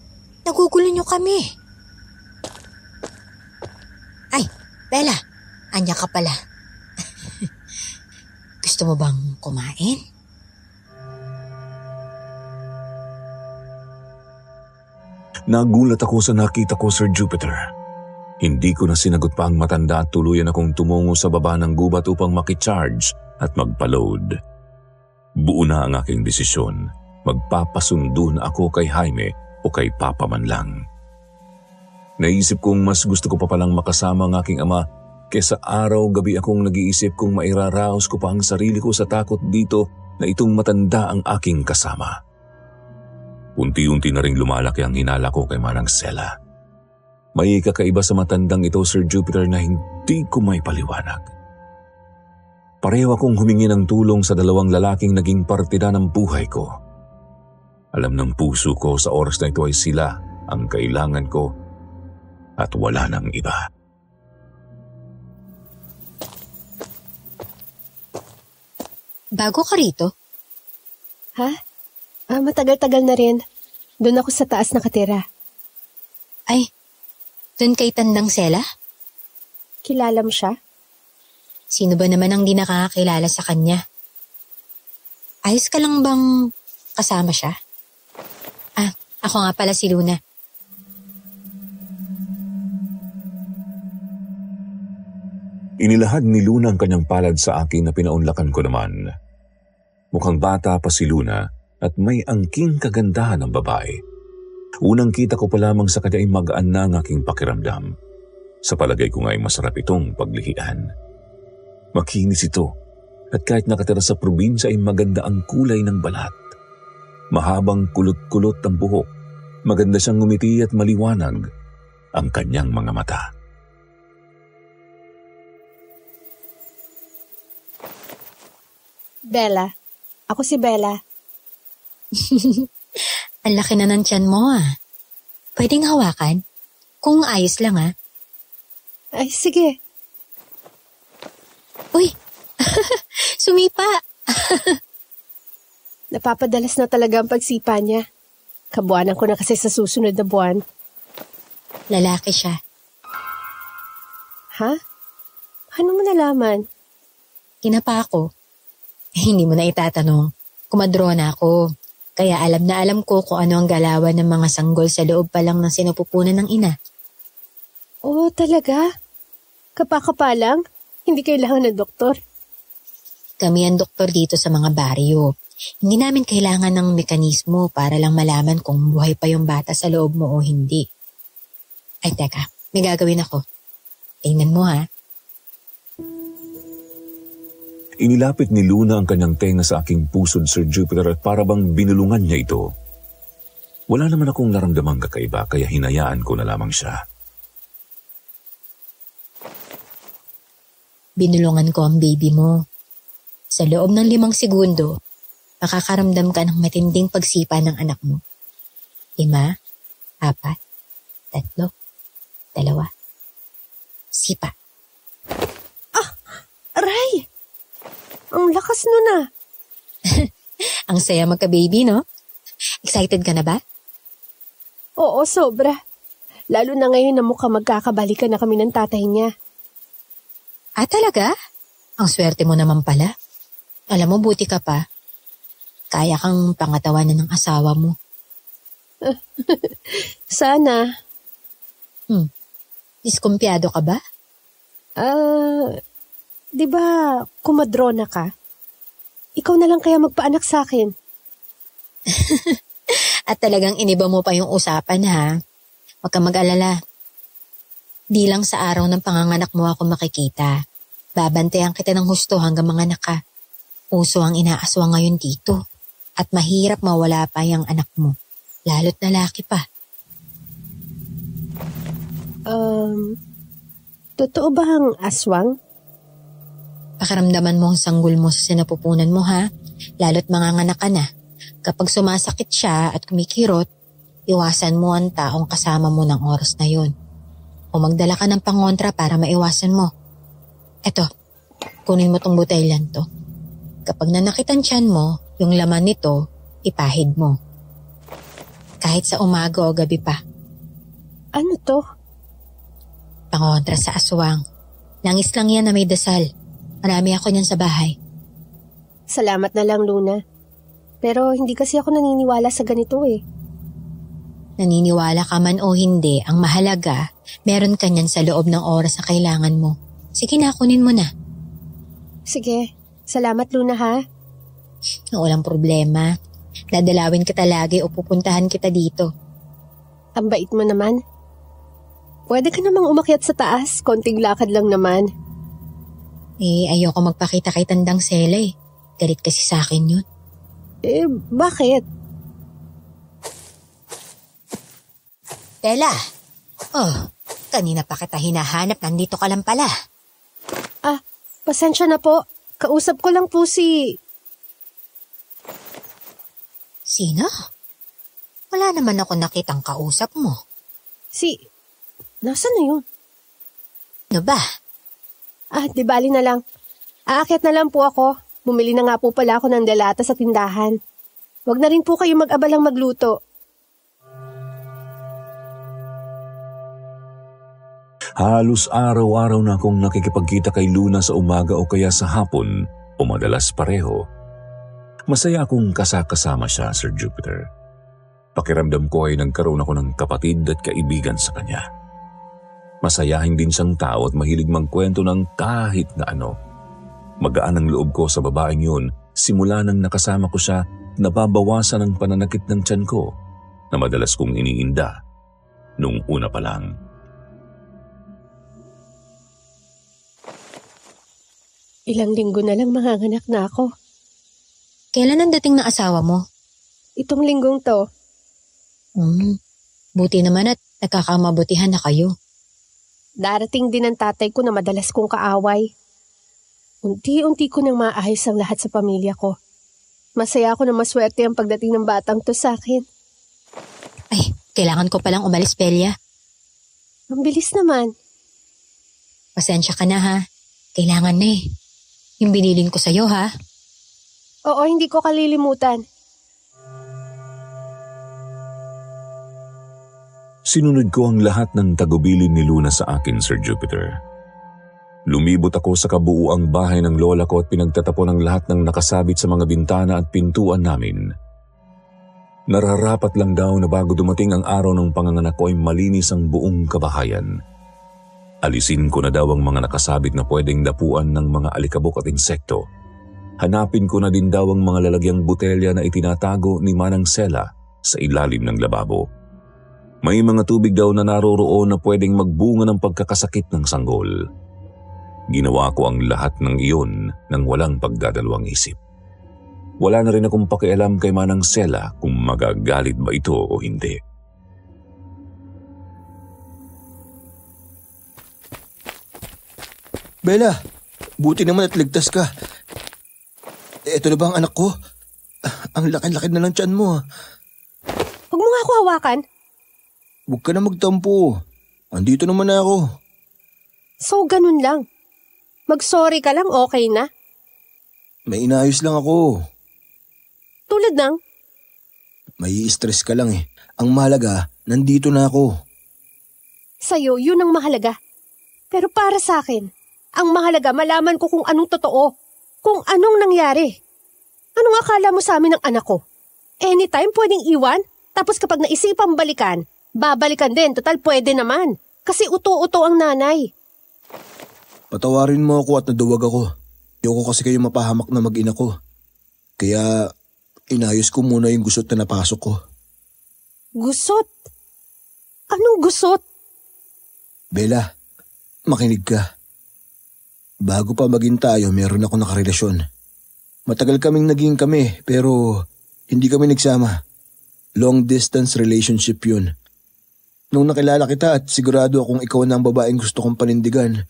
Nagugulo niyo kami. Ay, Bella, anya ka pala. Gusto mo bang kumain? Nagulat ako sa nakita ko, Sir Jupiter. Hindi ko na sinagot pa ang matanda at tuluyan akong tumungo sa baba ng gubat upang makicharge at magpa-load. Buo na ang aking desisyon. Magpapasundo na ako kay Jaime o kay Papa man lang. Naisip kong mas gusto ko pa palang makasama ang aking ama kesa araw-gabi akong nag-iisip kung mairaraos ko pa ang sarili ko sa takot dito na itong matanda ang aking kasama. Unti-unti na ring lumalaki ang hinala ko kay Manang Sela. May kakaiba sa matandang ito, Sir Jupiter, na hindi ko may paliwanag. Pareho akong humingi ng tulong sa dalawang lalaking naging partida ng buhay ko. Alam ng puso ko sa oras na ito ay sila ang kailangan ko at wala nang iba. Bago ka rito? Ha? Matagal-tagal na rin. Doon ako sa taas nakatira. Ay, doon kay Tandang Sela? Kilala mo siya? Sino ba naman ang di nakakakilala sa kanya? Ayos ka lang bang kasama siya? Ako nga pala si Luna. Inilahad ni Luna ang kanyang palad sa akin na pinaunlakan ko naman. Mukhang bata pa si Luna at may angking kagandahan ng babae. Unang kita ko pa lamang sa kanya ay magaan na ang aking pakiramdam. Sa palagay ko nga ay masarap itong paglihian. Makinis ito at kahit nakatira sa probinsya ay maganda ang kulay ng balat. Mahabang kulot-kulot ang buhok. Maganda siyang ngumiti at maliwanag ang kanyang mga mata. Bella. Ako si Bella. Ang laki na ng tiyan mo Pwedeng hawakan? Kung ayos lang Ay, sige. Uy! Sumipa! Napapadalas na talaga ang pagsipa niya. Kabuanan ko na kasi sa susunod na buwan. Lalaki siya. Ha? Ano mo nalaman? Kinapa ako. Hindi mo na itatanong. Kumadrona ako. Kaya alam na alam ko kung ano ang galawan ng mga sanggol sa loob pa lang ng sinapupunan ng ina. Oo, talaga? Kapaka lang, hindi kailangan ng doktor. Kami ang doktor dito sa mga baryo. Hindi namin kailangan ng mekanismo para lang malaman kung buhay pa yung bata sa loob mo o hindi. Ay teka, may gagawin ako. Tingnan mo ha. Inilapit ni Luna ang kanyang tenga sa aking pusod, Sir Jupiter, at para bang binulungan niya ito. Wala naman akong naramdamang kakaiba kaya hinayaan ko na lamang siya. Binulungan ko ang baby mo. Sa loob ng 5 segundo, makakaramdam ka ng matinding pagsipa ng anak mo. 5, 4, 3, 2, sipa. Aray! Ang lakas nun ah. Ang saya magka-baby, no? Excited ka na ba? Oo, sobra. Lalo na ngayon na mukhang magkakabalikan na kami ng tatay niya. Ah, talaga? Ang swerte mo naman pala. Alam mo, buti ka pa. Kaya kang pangatawanan ng asawa mo. Sana. Diskumpiyado ka ba? Di ba kumadrona ka? Ikaw na lang kaya magpaanak sa akin. At talagang iniba mo pa yung usapan, ha? Huwag kang mag-alala. Di lang sa araw ng panganganak mo ako makikita. Babantayan kita ng husto hanggang manganak ka. Uso ang inaaswang ngayon dito. At mahirap mawala pa yung anak mo. Lalo't lalaki pa. Totoo ba ang aswang? Pakiramdaman mo ang sanggol mo sa sinapupunan mo, ha? Lalo't manganganak ka na. Kapag sumasakit siya at kumikirot, iwasan mo ang taong kasama mo ng oras na yun. O magdala ka ng pangontra para maiwasan mo. Eto, kunin mo tong butelyan to. Kapag nanakitan tiyan mo, yung laman nito, ipahid mo. Kahit sa umaga o gabi pa. Ano to? Pangontra sa aswang. Langis lang yan na may dasal. Marami ako niyan sa bahay. Salamat na lang, Luna. Pero hindi kasi ako naniniwala sa ganito eh. Naniniwala ka man o hindi, ang mahalaga, meron ka niyan sa loob ng oras na kailangan mo. Sige na, kunin mo na. Sige, salamat Luna ha. Walang problema. Dadalawin kita lagi o pupuntahan kita dito. Ang bait mo naman. Pwede ka namang umakyat sa taas, konting lakad lang naman. Ayoko magpakita kay Tandang Sela eh. Galit kasi sa akin yun. Bakit? Tela! Kanina pa kita hinahanap, nandito ka lang pala. Pasensya na po. Kausap ko lang po si... Sino? Wala naman ako nakitang kausap mo. Nasaan na yun? Ano ba? Di bali na lang. Aakyat na lang po ako. Bumili na nga po pala ako ng delata sa tindahan. Huwag na rin po kayo mag-abalang magluto. Halos araw-araw na akong nakikipagkita kay Luna sa umaga o kaya sa hapon o madalas pareho. Masaya akong kasama siya, Sir Jupiter. Pakiramdam ko ay nagkaroon ako ng kapatid at kaibigan sa kanya. Masayahin din siyang tao at mahilig magkwento ng kahit na ano. Magaan ang loob ko sa babaeng yun simula nang nakasama ko siya, nababawasan ang pananakit ng tiyan ko na madalas kong iniinda nung una pa lang. Ilang linggo na lang manganganak na ako. Kailan ang dating na asawa mo? Itong linggong to. Buti naman at nagkakamabutihan na kayo. Darating din ang tatay ko na madalas kong kaaway. Unti-unti ko nang maayos ang lahat sa pamilya ko. Masaya ako na maswerte ang pagdating ng batang to sa akin. Ay, kailangan ko palang umalis, Pelia. Ang bilis naman. Pasensya ka na ha. Kailangan na eh. Yung binilin ko sa'yo ha. Oo, hindi ko kalilimutan. Sinunod ko ang lahat ng tagubilin ni Luna sa akin, Sir Jupiter. Lumibot ako sa kabuuang bahay ng lola ko at pinagtatapon ang lahat ng nakasabit sa mga bintana at pintuan namin. Nararapat lang daw na bago dumating ang araw ng panganganak ko ay malinis ang buong kabahayan. Alisin ko na daw ang mga nakasabit na pwedeng dapuan ng mga alikabok at insekto. Hanapin ko na din daw ang mga lalagyang botelya na itinatago ni Manang Sela sa ilalim ng lababo. May mga tubig daw na naroroon na pwedeng magbunga ng pagkakasakit ng sanggol. Ginawa ko ang lahat ng iyon nang walang pagdadalawang isip. Wala na rin akong pakialam kay Manang Sela kung magagalit ba ito o hindi. Bella, buti naman at ligtas ka. Ito na ba ang anak ko? Ang laki-laki na ng tiyan mo. Huwag mo nga ako hawakan. Huwag ka na magtampo. Andito naman na ako. So, ganun lang. Mag-sorry ka lang, okay na? May inayos lang ako. Tulad ng? May stress ka lang eh. Ang mahalaga, nandito na ako. Sa'yo, yun ang mahalaga. Pero para sa akin, ang mahalaga malaman ko kung anong totoo. Kung anong nangyari. Anong akala mo sa amin ng anak ko? Anytime pwedeng iwan, tapos kapag naisipang balikan, babalikan din. Total pwede naman. Kasi uto-uto ang nanay. Patawarin mo ako at naduwag ako. Ayoko kasi kayo mapahamak na mag-ina ko. Kaya inayos ko muna yung gusot na napasok ko. Gusot? Anong gusot? Bella, makinig ka. Bago pa maging tayo, meron ako nakarelasyon. Matagal kaming naging kami, pero hindi kami nagsama. Long distance relationship yun. Nung nakilala kita at sigurado akong ikaw na ang babaeng gusto kong panindigan,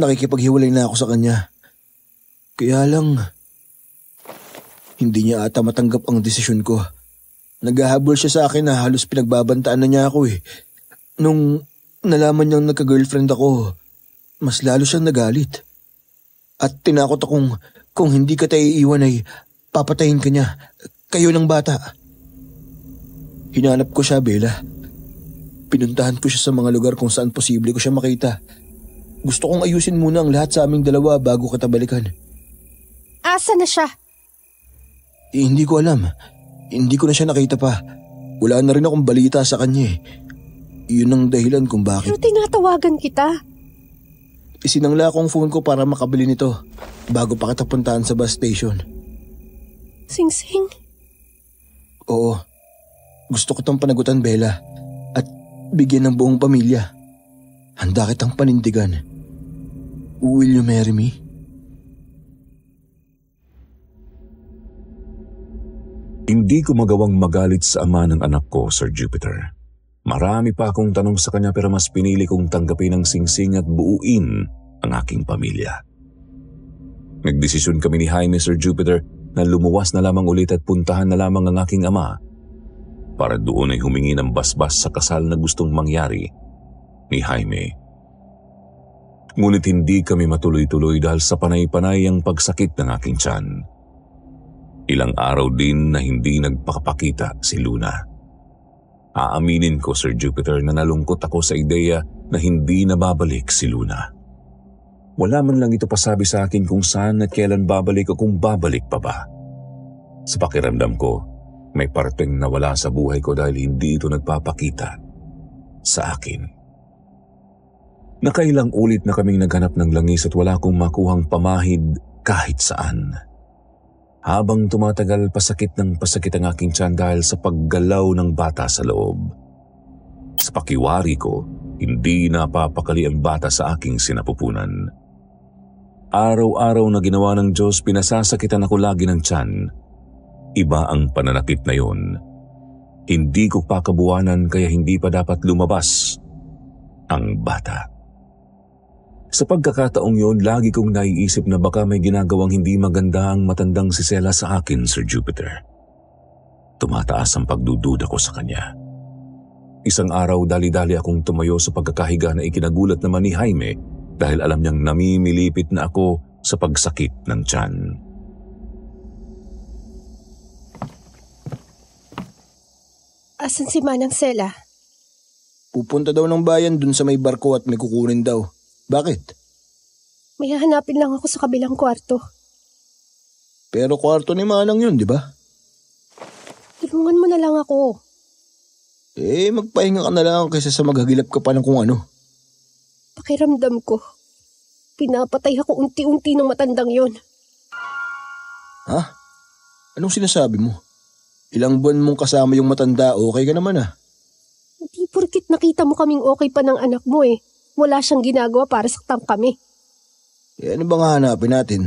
nakikipaghiwalay na ako sa kanya. Kaya lang, hindi niya ata matanggap ang desisyon ko. Naghahabol siya sa akin na halos pinagbabantaan na niya ako eh. Nung nalaman niyang nagka-girlfriend ako, mas lalo siyang nagalit. At tinakot akong kung hindi ka tayo iiwan ay papatayin ka niya. Kayo ng bata. Hinanap ko siya, Bella. Pinuntahan ko siya sa mga lugar kung saan posible ko siya makita. Gusto kong ayusin muna ang lahat sa aming dalawa bago kita balikan. Asa na siya? Hindi ko alam. Hindi ko na siya nakita pa. Wala na rin akong balita sa kanya eh. Yun ang dahilan kung bakit. Pero tinatawagan kita. Isinangla ko ang phone ko para makabili nito bago pa kita puntahan sa bus station. Sing-sing. Oo. Gusto ko tong panagutan, Bella. At bigyan ng buong pamilya. Handa kitang panindigan. Will you marry me? Hindi ko magawang magalit sa ama ng anak ko, Sir Jupiter. Marami pa akong tanong sa kanya pero mas pinili kong tanggapin ang singsing at buuin ang aking pamilya. Nagdesisyon kami ni Jaime, Sir Jupiter, na lumuwas na lamang ulit at puntahan na lamang ang aking ama para doon ay humingi ng basbas sa kasal na gustong mangyari ni Jaime. Ngunit hindi kami matuloy-tuloy dahil sa panay-panay ang pagsakit ng aking tiyan. Ilang araw din na hindi nagpakapakita si Luna. Aaminin ko, Sir Jupiter, na nalungkot ako sa ideya na hindi na babalik si Luna. Wala man lang ito pasabi sa akin kung saan at kailan babalik o kung babalik pa ba. Sa pakiramdam ko, may parteng nawala sa buhay ko dahil hindi ito nagpapakita sa akin. Nakailang ulit na kaming naghanap ng langis at wala akong makuhang pamahid kahit saan. Habang tumatagal, pasakit ng pasakit ang aking tiyan dahil sa paggalaw ng bata sa loob. Sa pakiwari ko, hindi napapakali ang bata sa aking sinapupunan. Araw-araw na ginawa ng Diyos, pinasasakitan ako lagi ng tiyan. Iba ang pananakit na yon. Hindi ko pa kabuwanan kaya hindi pa dapat lumabas ang bata. Sa pagkakataong yon, lagi kong naiisip na baka may ginagawang hindi maganda ang matandang si Sela sa akin, Sir Jupiter. Tumataas ang pagdududa ko sa kanya. Isang araw, dali-dali akong tumayo sa pagkakahiga na ikinagulat naman ni Jaime dahil alam niyang namimilipit na ako sa pagsakit ng tiyan. Asan si Manang Sela? Pupunta daw ng bayan dun sa may barko at may kukunin daw. Bakit? May hahanapin lang ako sa kabilang kwarto. Pero kwarto ni Manang yun, di ba? Tulungan mo na lang ako. Magpahinga ka na lang kaysa sa maghagilap ka pa ng kung ano. Pakiramdam ko, pinapatay ako unti-unti ng matandang yon. Ha? Anong sinasabi mo? Ilang buwan mong kasama yung matanda, okay ka naman ah. Hindi porkit nakita mo kaming okay pa ng anak mo eh. Wala siyang ginagawa para saktan kami. Ano bang hahanapin natin?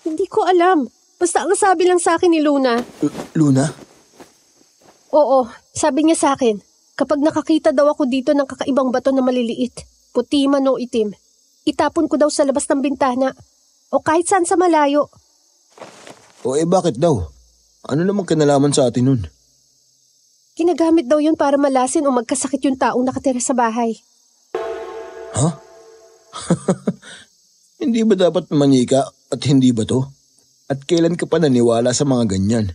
Hindi ko alam. Basta ang sabi lang sa akin ni Luna. Luna? Oo, sabi niya sa akin, kapag nakakita daw ako dito ng kakaibang bato na maliliit, puti man o itim, itapon ko daw sa labas ng bintana o kahit saan sa malayo. O bakit daw? Ano namang kinalaman sa atin nun? Ginagamit daw yun para malasin o magkasakit yung taong nakatira sa bahay. Ha? Hindi ba dapat manika at hindi ba to? At kailan ka pa naniwala sa mga ganyan?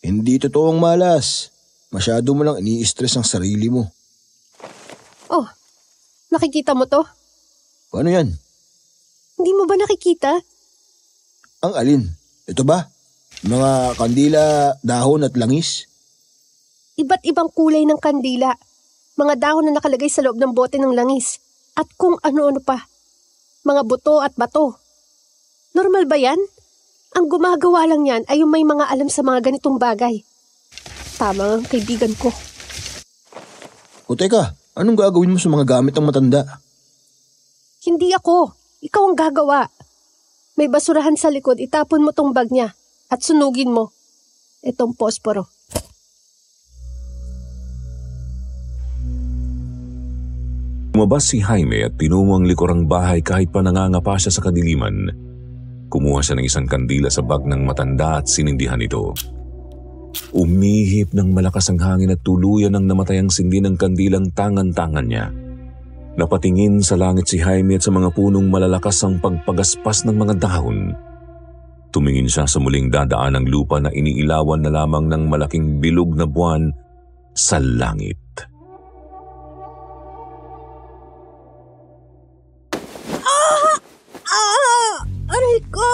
Hindi totoong malas. Masyado mo lang ini-stress ang sarili mo. Oh, nakikita mo to? Paano yan? Hindi mo ba nakikita? Ang alin? Ito ba? Mga kandila, dahon at langis? Iba't ibang kulay ng kandila. Mga dahon na nakalagay sa loob ng bote ng langis. At kung ano-ano pa. Mga buto at bato. Normal ba yan? Ang gumagawa lang yan ay yung may mga alam sa mga ganitong bagay. Tama ang kaibigan ko. O teka, anong gagawin mo sa mga gamit ng matanda? Hindi ako. Ikaw ang gagawa. May basurahan sa likod, itapon mo tong bag niya at sunugin mo. Itong posporo. Lumabas si Jaime at pinumo ang likurang bahay kahit pa nangangapa siya sa kadiliman. Kumuha siya ng isang kandila sa bag ng matanda at sinindihan ito. Umihip ng malakas ang hangin at tuluyan ng namatay ang sindi ng kandilang tangan-tangan niya. Napatingin sa langit si Jaime at sa mga punong malalakas ang pagpagaspas ng mga dahon. Tumingin siya sa muling dadaan ng lupa na iniilawan na lamang ng malaking bilog na buwan sa langit. Aray ko!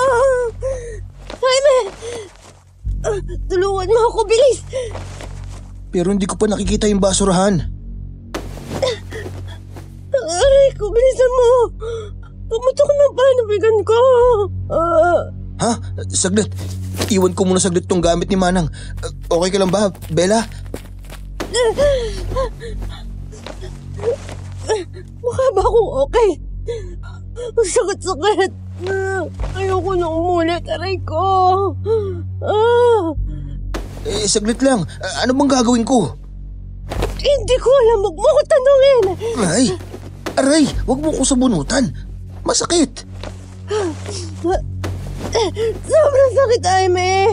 Jaime! Tulungan mo ako, bilis! Pero hindi ko pa nakikita yung basurahan. Aray ko, bilisan mo! Pumutok ng panabigan ko! Ha? Saglit. Iwan ko muna saglit tong gamit ni Manang. Okay ka lang ba, Bella? Mukha ba akong okay? Ang sakit-sakit. Ayoko na umulit, aray ko. Saglit lang. Ano bang gagawin ko? Hindi ko alam. Huwag mo ko tanungin. Ay! Aray! Huwag mo ko sabunutan. Masakit. Sobrang sakit, Jaime.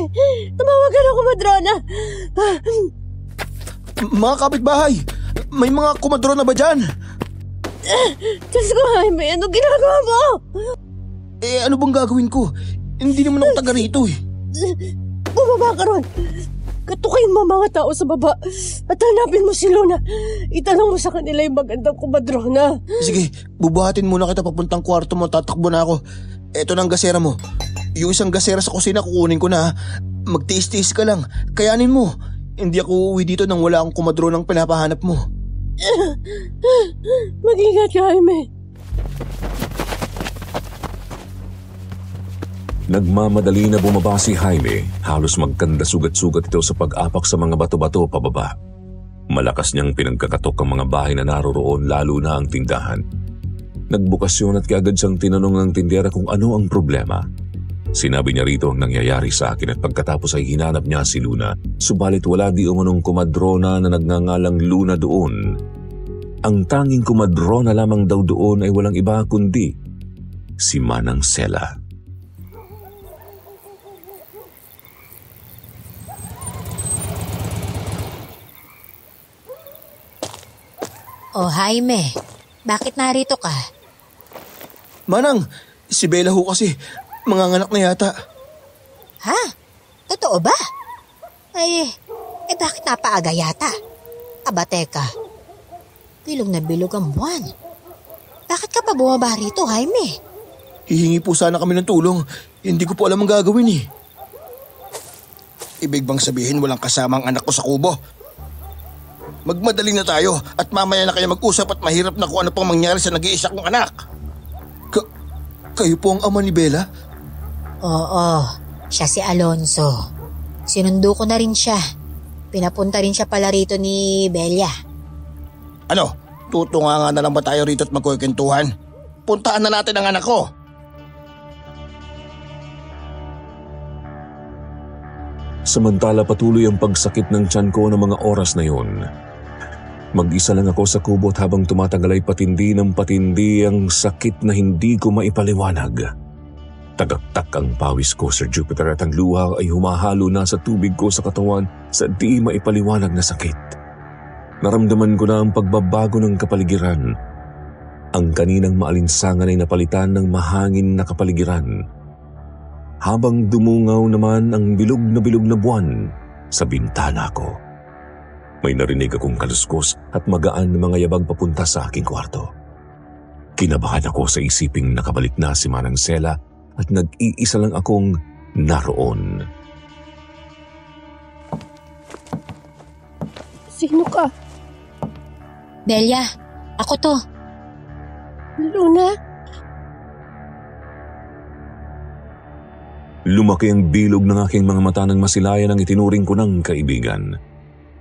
Tumawagan ako, Madrona. Mga kapitbahay! May mga kumadrona ba dyan? Diyos ko, Jaime. Ano ginagawa mo? Ano bang gagawin ko? Hindi naman ako taga rito eh. Bumaba ka ron. Katukayin mo mga tao sa baba at hanapin mo si Luna. Itanong mo sa kanila yung magandang kumadrona. Sige, bubuhatin muna kita papuntang kwarto mo. Tatakbo na ako. Eto ng gasera mo. Yung isang gasera sa kusina kukunin ko na. Magtiis-tiis ka lang. Kayanin mo. Hindi ako uuwi dito nang wala akong kumadronang pinapahanap mo. Mag-ingat ka, Jaime. Nagmamadali na bumaba si Jaime. Halos magkanda sugat-sugat ito sa pag-apak sa mga bato-bato pababa. Malakas niyang pinagkakatok ang mga bahay na naroroon, lalo na ang tindahan. Nagbukas yun at kaagad siyang tinanong ng tindera kung ano ang problema. Sinabi niya rito ang nangyayari sa akin at pagkatapos ay hinanap niya si Luna. Subalit wala di umanong kumadrona na nagngangalang Luna doon. Ang tanging kumadrona lamang daw doon ay walang iba kundi si Manang Sela. Oh, Jaime, bakit narito ka? Manang, si Bella ho kasi. Manganganak na yata. Ha? Totoo ba? Bakit napaaga yata? Aba, teka. Bilog na bilog ang buwan. Bakit ka pa bumaba rito, Jaime? Hihingi po sana kami ng tulong. Hindi ko po alam ang gagawin eh. Ibig bang sabihin walang kasama ang anak ko sa kubo? Magmadali na tayo at mamaya na kayo mag-usap at mahirap na kung ano pang mangyari sa nag-iisa kong anak. Kayo po ang ama ni Bella? Oo, siya si Alonso. Sinundo ko na rin siya. Pinapunta rin siya pala rito ni Bella. Ano? Tutunga na lang ba tayo rito at magkukentuhan? Puntaan na natin ang anak ko. Samantala patuloy ang pagsakit ng tiyan ko ng mga oras na yun. Mag-isa lang ako sa kubot habang tumatagal ay patindi ng patindi ang sakit na hindi ko maipaliwanag. Tagaktak ang pawis ko, Sir Jupiter, at ang luha ay humahalo na sa tubig ko sa katawan sa di maipaliwanag na sakit. Naramdaman ko na ang pagbabago ng kapaligiran. Ang kaninang maalinsangan ay napalitan ng mahangin na kapaligiran. Habang dumungaw naman ang bilog na buwan sa bintana ko. May narinig akong kaluskos at magaan na mga yabag papunta sa aking kwarto. Kinabahan ako sa isiping nakabalik na si Manang Sela at nag-iisa lang akong naroon. Sino ka? Bella, ako to. Luna? Lumaki ang bilog ng aking mga mata nang masilayan ang itinuring ko ng kaibigan.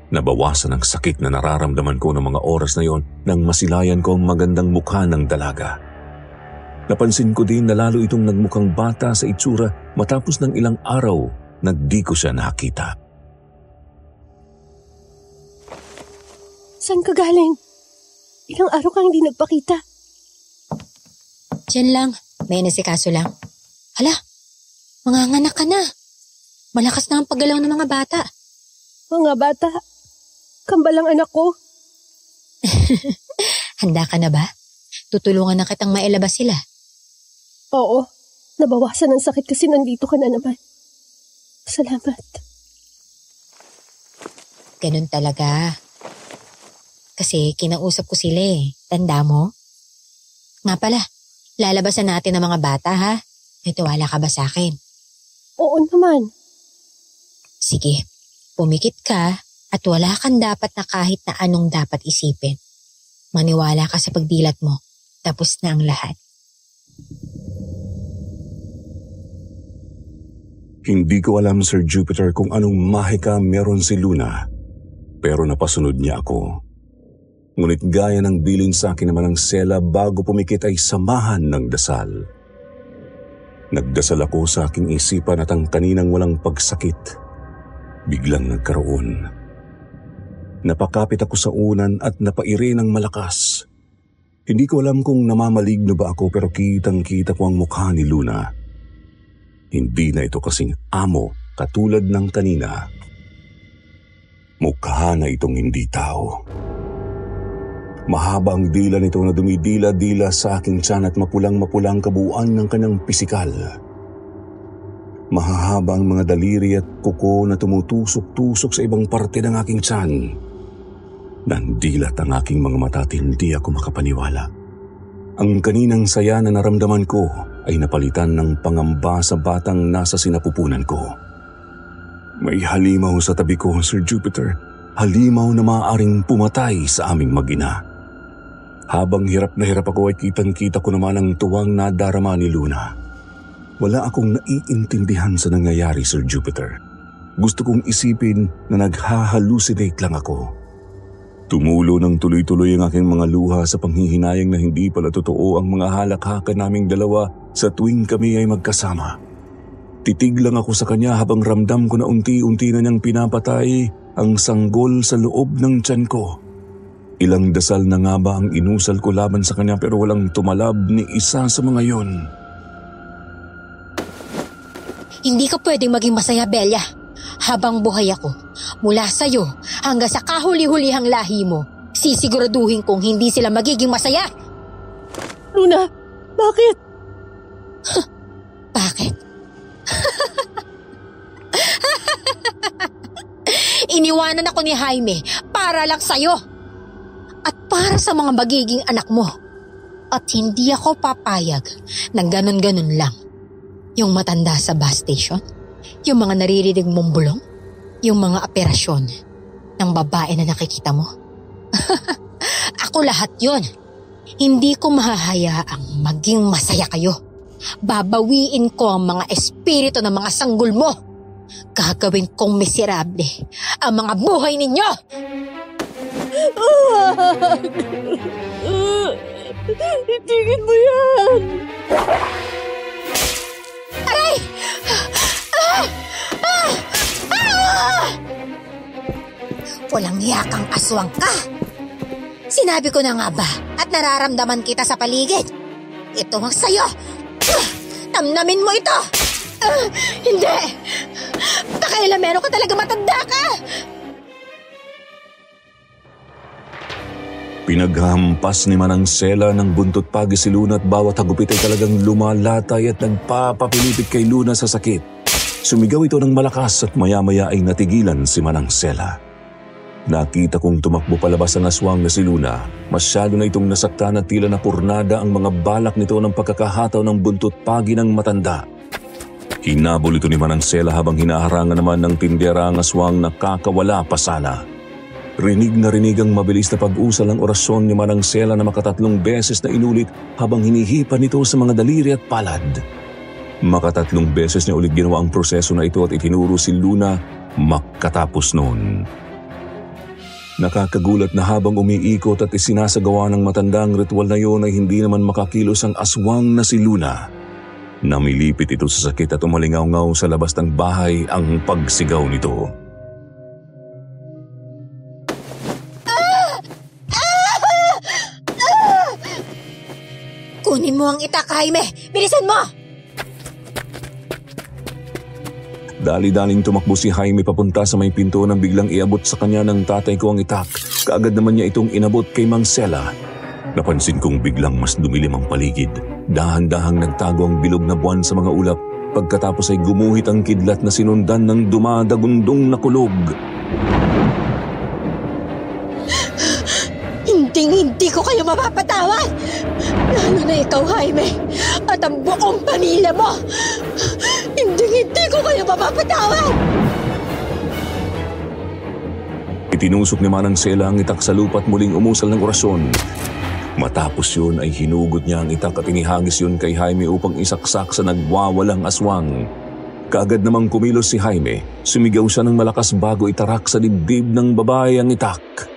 Nabawasan ang sakit na nararamdaman ko ng mga oras na yon nang masilayan ko ang magandang mukha ng dalaga. Napansin ko din na lalo itong nagmukhang bata sa itsura matapos ng ilang araw na di ko siya nakita. Saan ka galing? Ilang araw kang hindi nagpakita. Diyan lang, may nasikaso lang. Hala, manganganak ka na. Malakas na ang paggalaw ng mga bata. Mga bata? Kambal ang anak ko. Handa ka na ba? Tutulungan na kitang mailabas sila. Oo, nabawasan ang sakit kasi nandito ka na naman. Salamat. Ganun talaga. Kasi kinausap ko sila eh. Tanda mo? Nga pala, lalabasan natin ang mga bata ha? May tiwala ka ba sa akin? Oo naman. Sige, pumikit ka at wala kang dapat na kahit na anong dapat isipin. Maniwala ka sa pagdilat mo. Tapos na ang lahat. Hindi ko alam, Sir Jupiter, kung anong mahika meron si Luna. Pero napasunod niya ako. Ngunit gaya ng bilin sa akin naman ng Sela bago pumikit ay samahan ng dasal. Nagdasal ako sa aking isipan at ang kaninang walang pagsakit biglang nagkaroon. Napakapit ako sa unan at napaire ng malakas. Hindi ko alam kung namamaligno ba ako pero kitang-kita ko ang mukha ni Luna. Hindi na ito kasing amo katulad ng kanina. Mukha na itong hindi tao. Mahaba ang dila nito na dumidila-dila sa aking tiyan at mapulang-mapulang kabuuan ng kanyang pisikal. Mahahaba ang mga daliri at kuko na tumutusok-tusok sa ibang parte ng aking tiyan. Nandilat ang aking mga mata at hindi ako makapaniwala. Ang kaninang saya na naramdaman ko ay napalitan ng pangamba sa batang nasa sinapupunan ko. May halimaw sa tabi ko, Sir Jupiter. Halimaw na maaaring pumatay sa aming mag-ina. Habang hirap na hirap ako ay kitang-kita ko naman ang tuwang nadarama ni Luna. Wala akong naiintindihan sa nangyayari, Sir Jupiter. Gusto kong isipin na naghahalucinate lang ako. Tumulo ng tuloy-tuloy ang aking mga luha sa panghihinayang na hindi pala totoo ang mga halakhakan naming dalawa sa tuwing kami ay magkasama. Titig lang ako sa kanya habang ramdam ko na unti-unti na niyang pinapatay ang sanggol sa loob ng tiyan ko. Ilang dasal na nga ba ang inusal ko laban sa kanya pero walang tumalab ni isa sa mga yon. Hindi ka pwedeng maging masaya, Bella. Habang buhay ako, mula sa'yo hanggang sa kahuli-hulihang lahi mo, sisiguraduhin kong hindi sila magiging masaya. Luna, bakit? Bakit? Iniwanan ako ni Jaime para lang sa'yo. At para sa mga magiging anak mo. At hindi ako papayag na ganun-ganun lang. Yung matanda sa bus station, yung mga naririnig mong bulong, yung mga operasyon ng babae na nakikita mo, Ako lahat yon. Hindi ko mahahayaang maging masaya kayo. Babawiin ko ang mga espiritu ng mga sanggol mo. Gagawin kong miserable ang mga buhay ninyo. Itigil mo yan! Aray! Walang yakang aswang ka. Sinabi ko na nga ba at nararamdaman kita sa paligid. Ito ang sayo. Namnamin mo ito. Hindi. Pakailamero ka talaga, matanda ka. Pinaghampas ni Manang Sela ng buntot pagi si Luna at bawat hagupit ay talagang lumalatay at nagpapapilipit kay Luna sa sakit. Sumigaw ito ng malakas at maya-maya ay natigilan si Manang Sela. Nakita kong tumakbo palabas ang aswang na si Luna. Masyado na itong nasaktan at tila napurnada ang mga balak nito ng pagkakahataw ng buntot pagi ng matanda. Hinabol ito ni Manang Sela habang hinaharangan naman ng tindera ang aswang na kakawala pa sana. Rinig na rinig ang mabilis na pag-usal ng orasyon ni Manang Sela na makatatlong beses na inulit habang hinihipan nito sa mga daliri at palad. Makatatlong beses niya ulit ginawa ang proseso na ito at itinuro si Luna makatapos noon. Nakakagulat na habang umiikot at isinasagawa ng matandang ritual na iyon ay hindi naman makakilos ang aswang na si Luna. Namilipit ito sa sakit at umalingaw-ngaw sa labas ng bahay ang pagsigaw nito. Kunin mo ang itak, Jaime! Bilisan mo! Dali-daling tumakbo si Jaime papunta sa may pinto nang biglang iabot sa kanya ng tatay ko ang itak. Kaagad naman niya itong inabot kay Mang Sela. Napansin kong biglang mas dumilim ang paligid. Dahan-dahang nagtago ang bilog na buwan sa mga ulap. Pagkatapos ay gumuhit ang kidlat na sinundan ng dumadagundong na kulog. Hindi ko kayo mapapatawad! Lalo na ikaw, Jaime, at ang buong pamilya mo! Hindi ko kayo mapapatawad! Itinusok ni Manang Sela ang itak sa lupa at muling umusal ng orasyon. Matapos yun ay hinugod niya ang itak at inihagis yun kay Jaime upang isaksak sa nagwawalang aswang. Kaagad namang kumilos si Jaime, sumigaw siya ng malakas bago itarak sa dibdib ng babae ang itak.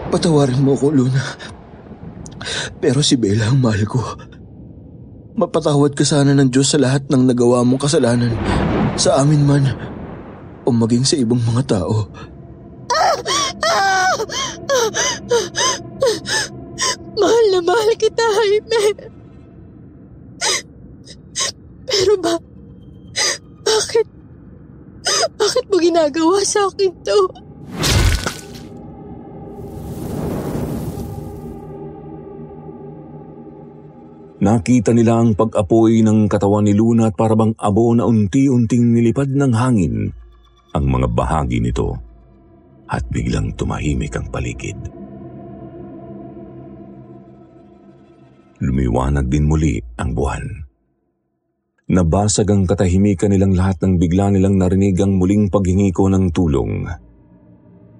Patawarin mo ko, Luna. Pero si Bella ang mahal ko. Mapatawad ka sana ng Diyos sa lahat ng nagawa mong kasalanan. Sa amin man, o maging sa ibang mga tao. Mahal na mahal kita, Jaime. Pero bakit mo ginagawa sa akin to? Nakita nila ang pag-apoy ng katawan ni Luna at parabang abo na unti-unting nilipad ng hangin ang mga bahagi nito at biglang tumahimik ang paligid. Lumiwanag din muli ang buwan. Nabasag ang katahimikan nilang lahat nang bigla nilang narinig ang muling paghingi ko ng tulong.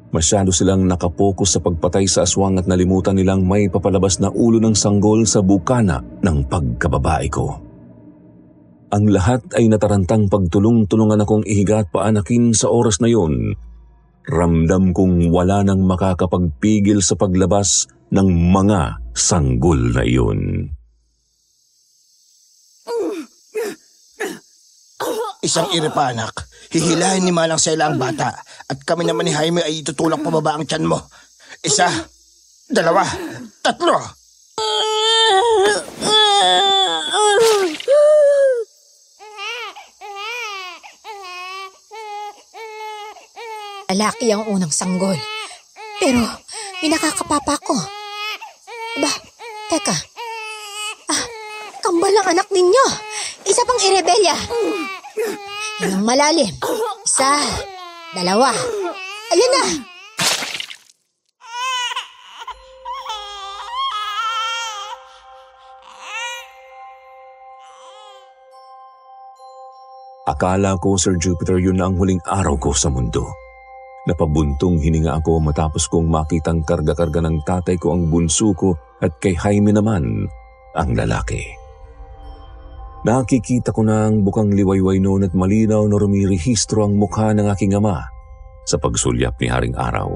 Masyado silang nakapokus sa pagpatay sa aswang at nalimutan nilang may papalabas na ulo ng sanggol sa bukana ng pagkababae ko. Ang lahat ay natarantang pagtulong-tulungan akong ihiga at paanakin sa oras na yon. Ramdam kong wala nang makakapagpigil sa paglabas ng mga sanggol na iyon. Isang iripanak. Hihilahin ni Manang Sela ang bata at kami naman ni Jaime ay itutulak pababa ang tiyan mo. 1, 2, 3. Lalaki ang unang sanggol. Pero, pinakakapapa ko. Teka. Kambal ang anak ninyo. Isa pang irebelya. Hingang malalim. 1, 2. Ayan na! Akala ko, Sir Jupiter, yun na ang huling araw ko sa mundo. Napabuntong hininga ako matapos kong makitang karga-karga ng tatay ko ang bunso ko at kay Jaime naman ang lalaki. Nakikita ko na ang bukang liwayway noon at malinaw na rumirehistro ang mukha ng aking ama sa pagsulyap ni Haring Araw.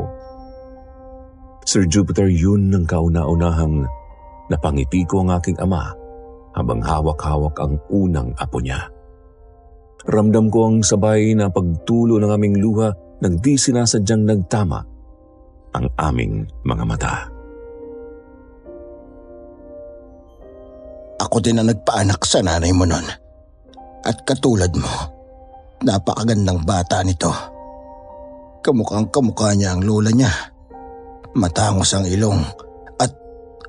Sir Jupiter, yun ng kauna-unahang napangiti ko ang aking ama habang hawak-hawak ang unang apo niya. Ramdam ko ang sabay na pagtulo ng aming luha nang di sinasadyang nagtama ang aming mga mata. Ako din ang nagpaanak sa nanay mo nun. At katulad mo, napakagandang bata nito. Kamukhang kamukha niya ang lola niya. Matangos ang ilong at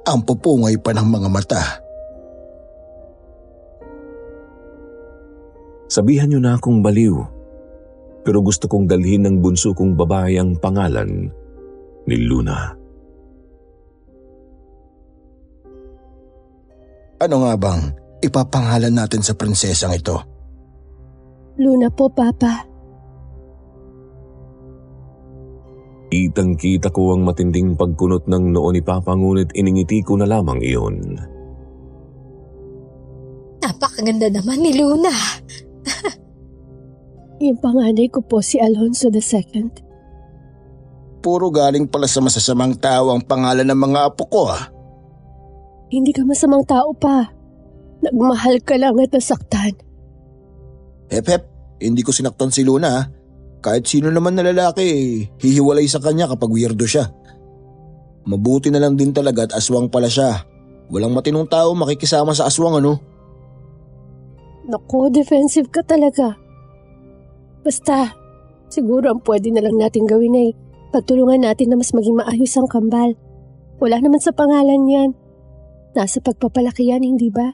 ang pupungay pa ng mga mata. Sabihan niyo na akong baliw, pero gusto kong dalhin ng bunso kong babae ang pangalan ni Luna. Ano nga bang ipapangalan natin sa prinsesang ito? Luna po, Papa. Kitang-kita ko ang matinding pagkunot ng noo ni Papa, ngunit iningiti ko na lamang iyon. Napakaganda naman ni Luna. Yung panganay ko po si Alonso II. Puro galing pala sa masasamang tao ang pangalan ng mga apo ko ah. Hindi ka masamang tao pa. Nagmahal ka lang at nasaktan. Hep, hindi ko sinaktan si Luna ah. Kahit sino naman na lalaki, hihiwalay sa kanya kapag weirdo siya. Mabuti na lang din talaga at aswang pala siya. Walang matinong tao makikisama sa aswang ano. Naku, defensive ka talaga. Basta, siguro ang pwede na lang natin gawin ay pagtulungan natin na mas maging maayos ang kambal. Wala naman sa pangalan yan. Nasa pagpapalaki yan, hindi ba?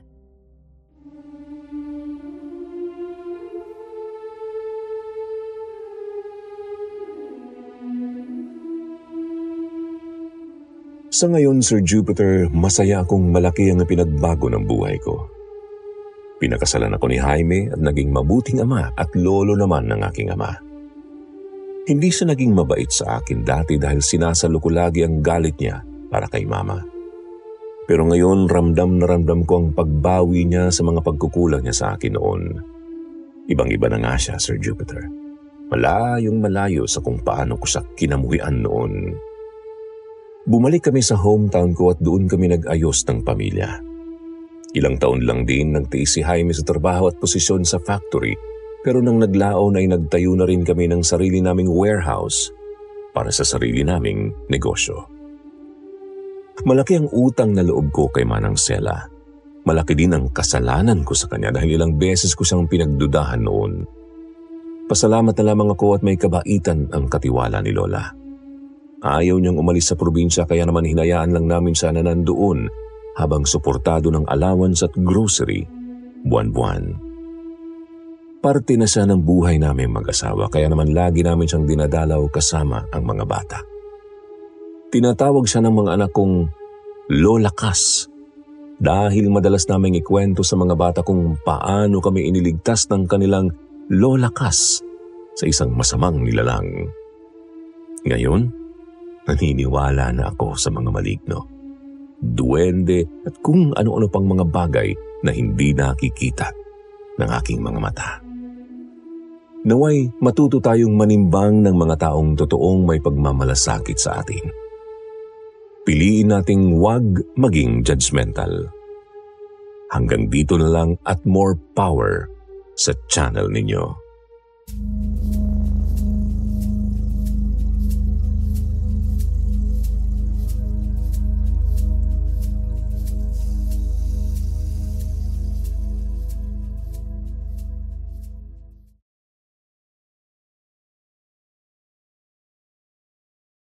Sa ngayon, Sir Jupiter, masaya akong malaki ang pinagbago ng buhay ko. Pinakasalan ako ni Jaime at naging mabuting ama at lolo naman ng aking ama. Hindi siya naging mabait sa akin dati dahil sinasalo ko lagi ang galit niya para kay mama. Pero ngayon ramdam na ramdam ko ang pagbawi niya sa mga pagkukulang niya sa akin noon. Ibang-iba na nga siya, Sir Jupiter. Malayong malayo sa kung paano ko siya kinamuhian noon. Bumalik kami sa hometown ko at doon kami nag-ayos ng pamilya. Ilang taon lang din nagtiis si Jaime sa trabaho at posisyon sa factory, pero nang naglaon ay nagtayo na rin kami ng sarili naming warehouse para sa sarili naming negosyo. Malaki ang utang na loob ko kay Manang Sela. Malaki din ang kasalanan ko sa kanya dahil ilang beses ko siyang pinagdudahan noon. Pasalamat na lamang ako at may kabaitan ang katiwala ni Lola. Ayaw niyang umalis sa probinsya kaya naman hinayaan lang namin siya na nandoon habang suportado ng allowance at grocery buwan-buwan. Parte na siya ng buhay namin mag-asawa kaya naman lagi namin siyang dinadalaw kasama ang mga bata. Tinatawag siya ng mga anak kong Lola Kas dahil madalas naming ikwento sa mga bata kung paano kami iniligtas ng kanilang Lola Kas sa isang masamang nilalang. Ngayon, naniniwala na ako sa mga maligno, duwende at kung ano-ano pang mga bagay na hindi nakikita ng aking mga mata. Naway matuto tayong manimbang ng mga taong totoong may pagmamalasakit sa atin. Piliin nating wag maging judgmental. Hanggang dito na lang at more power sa channel ninyo.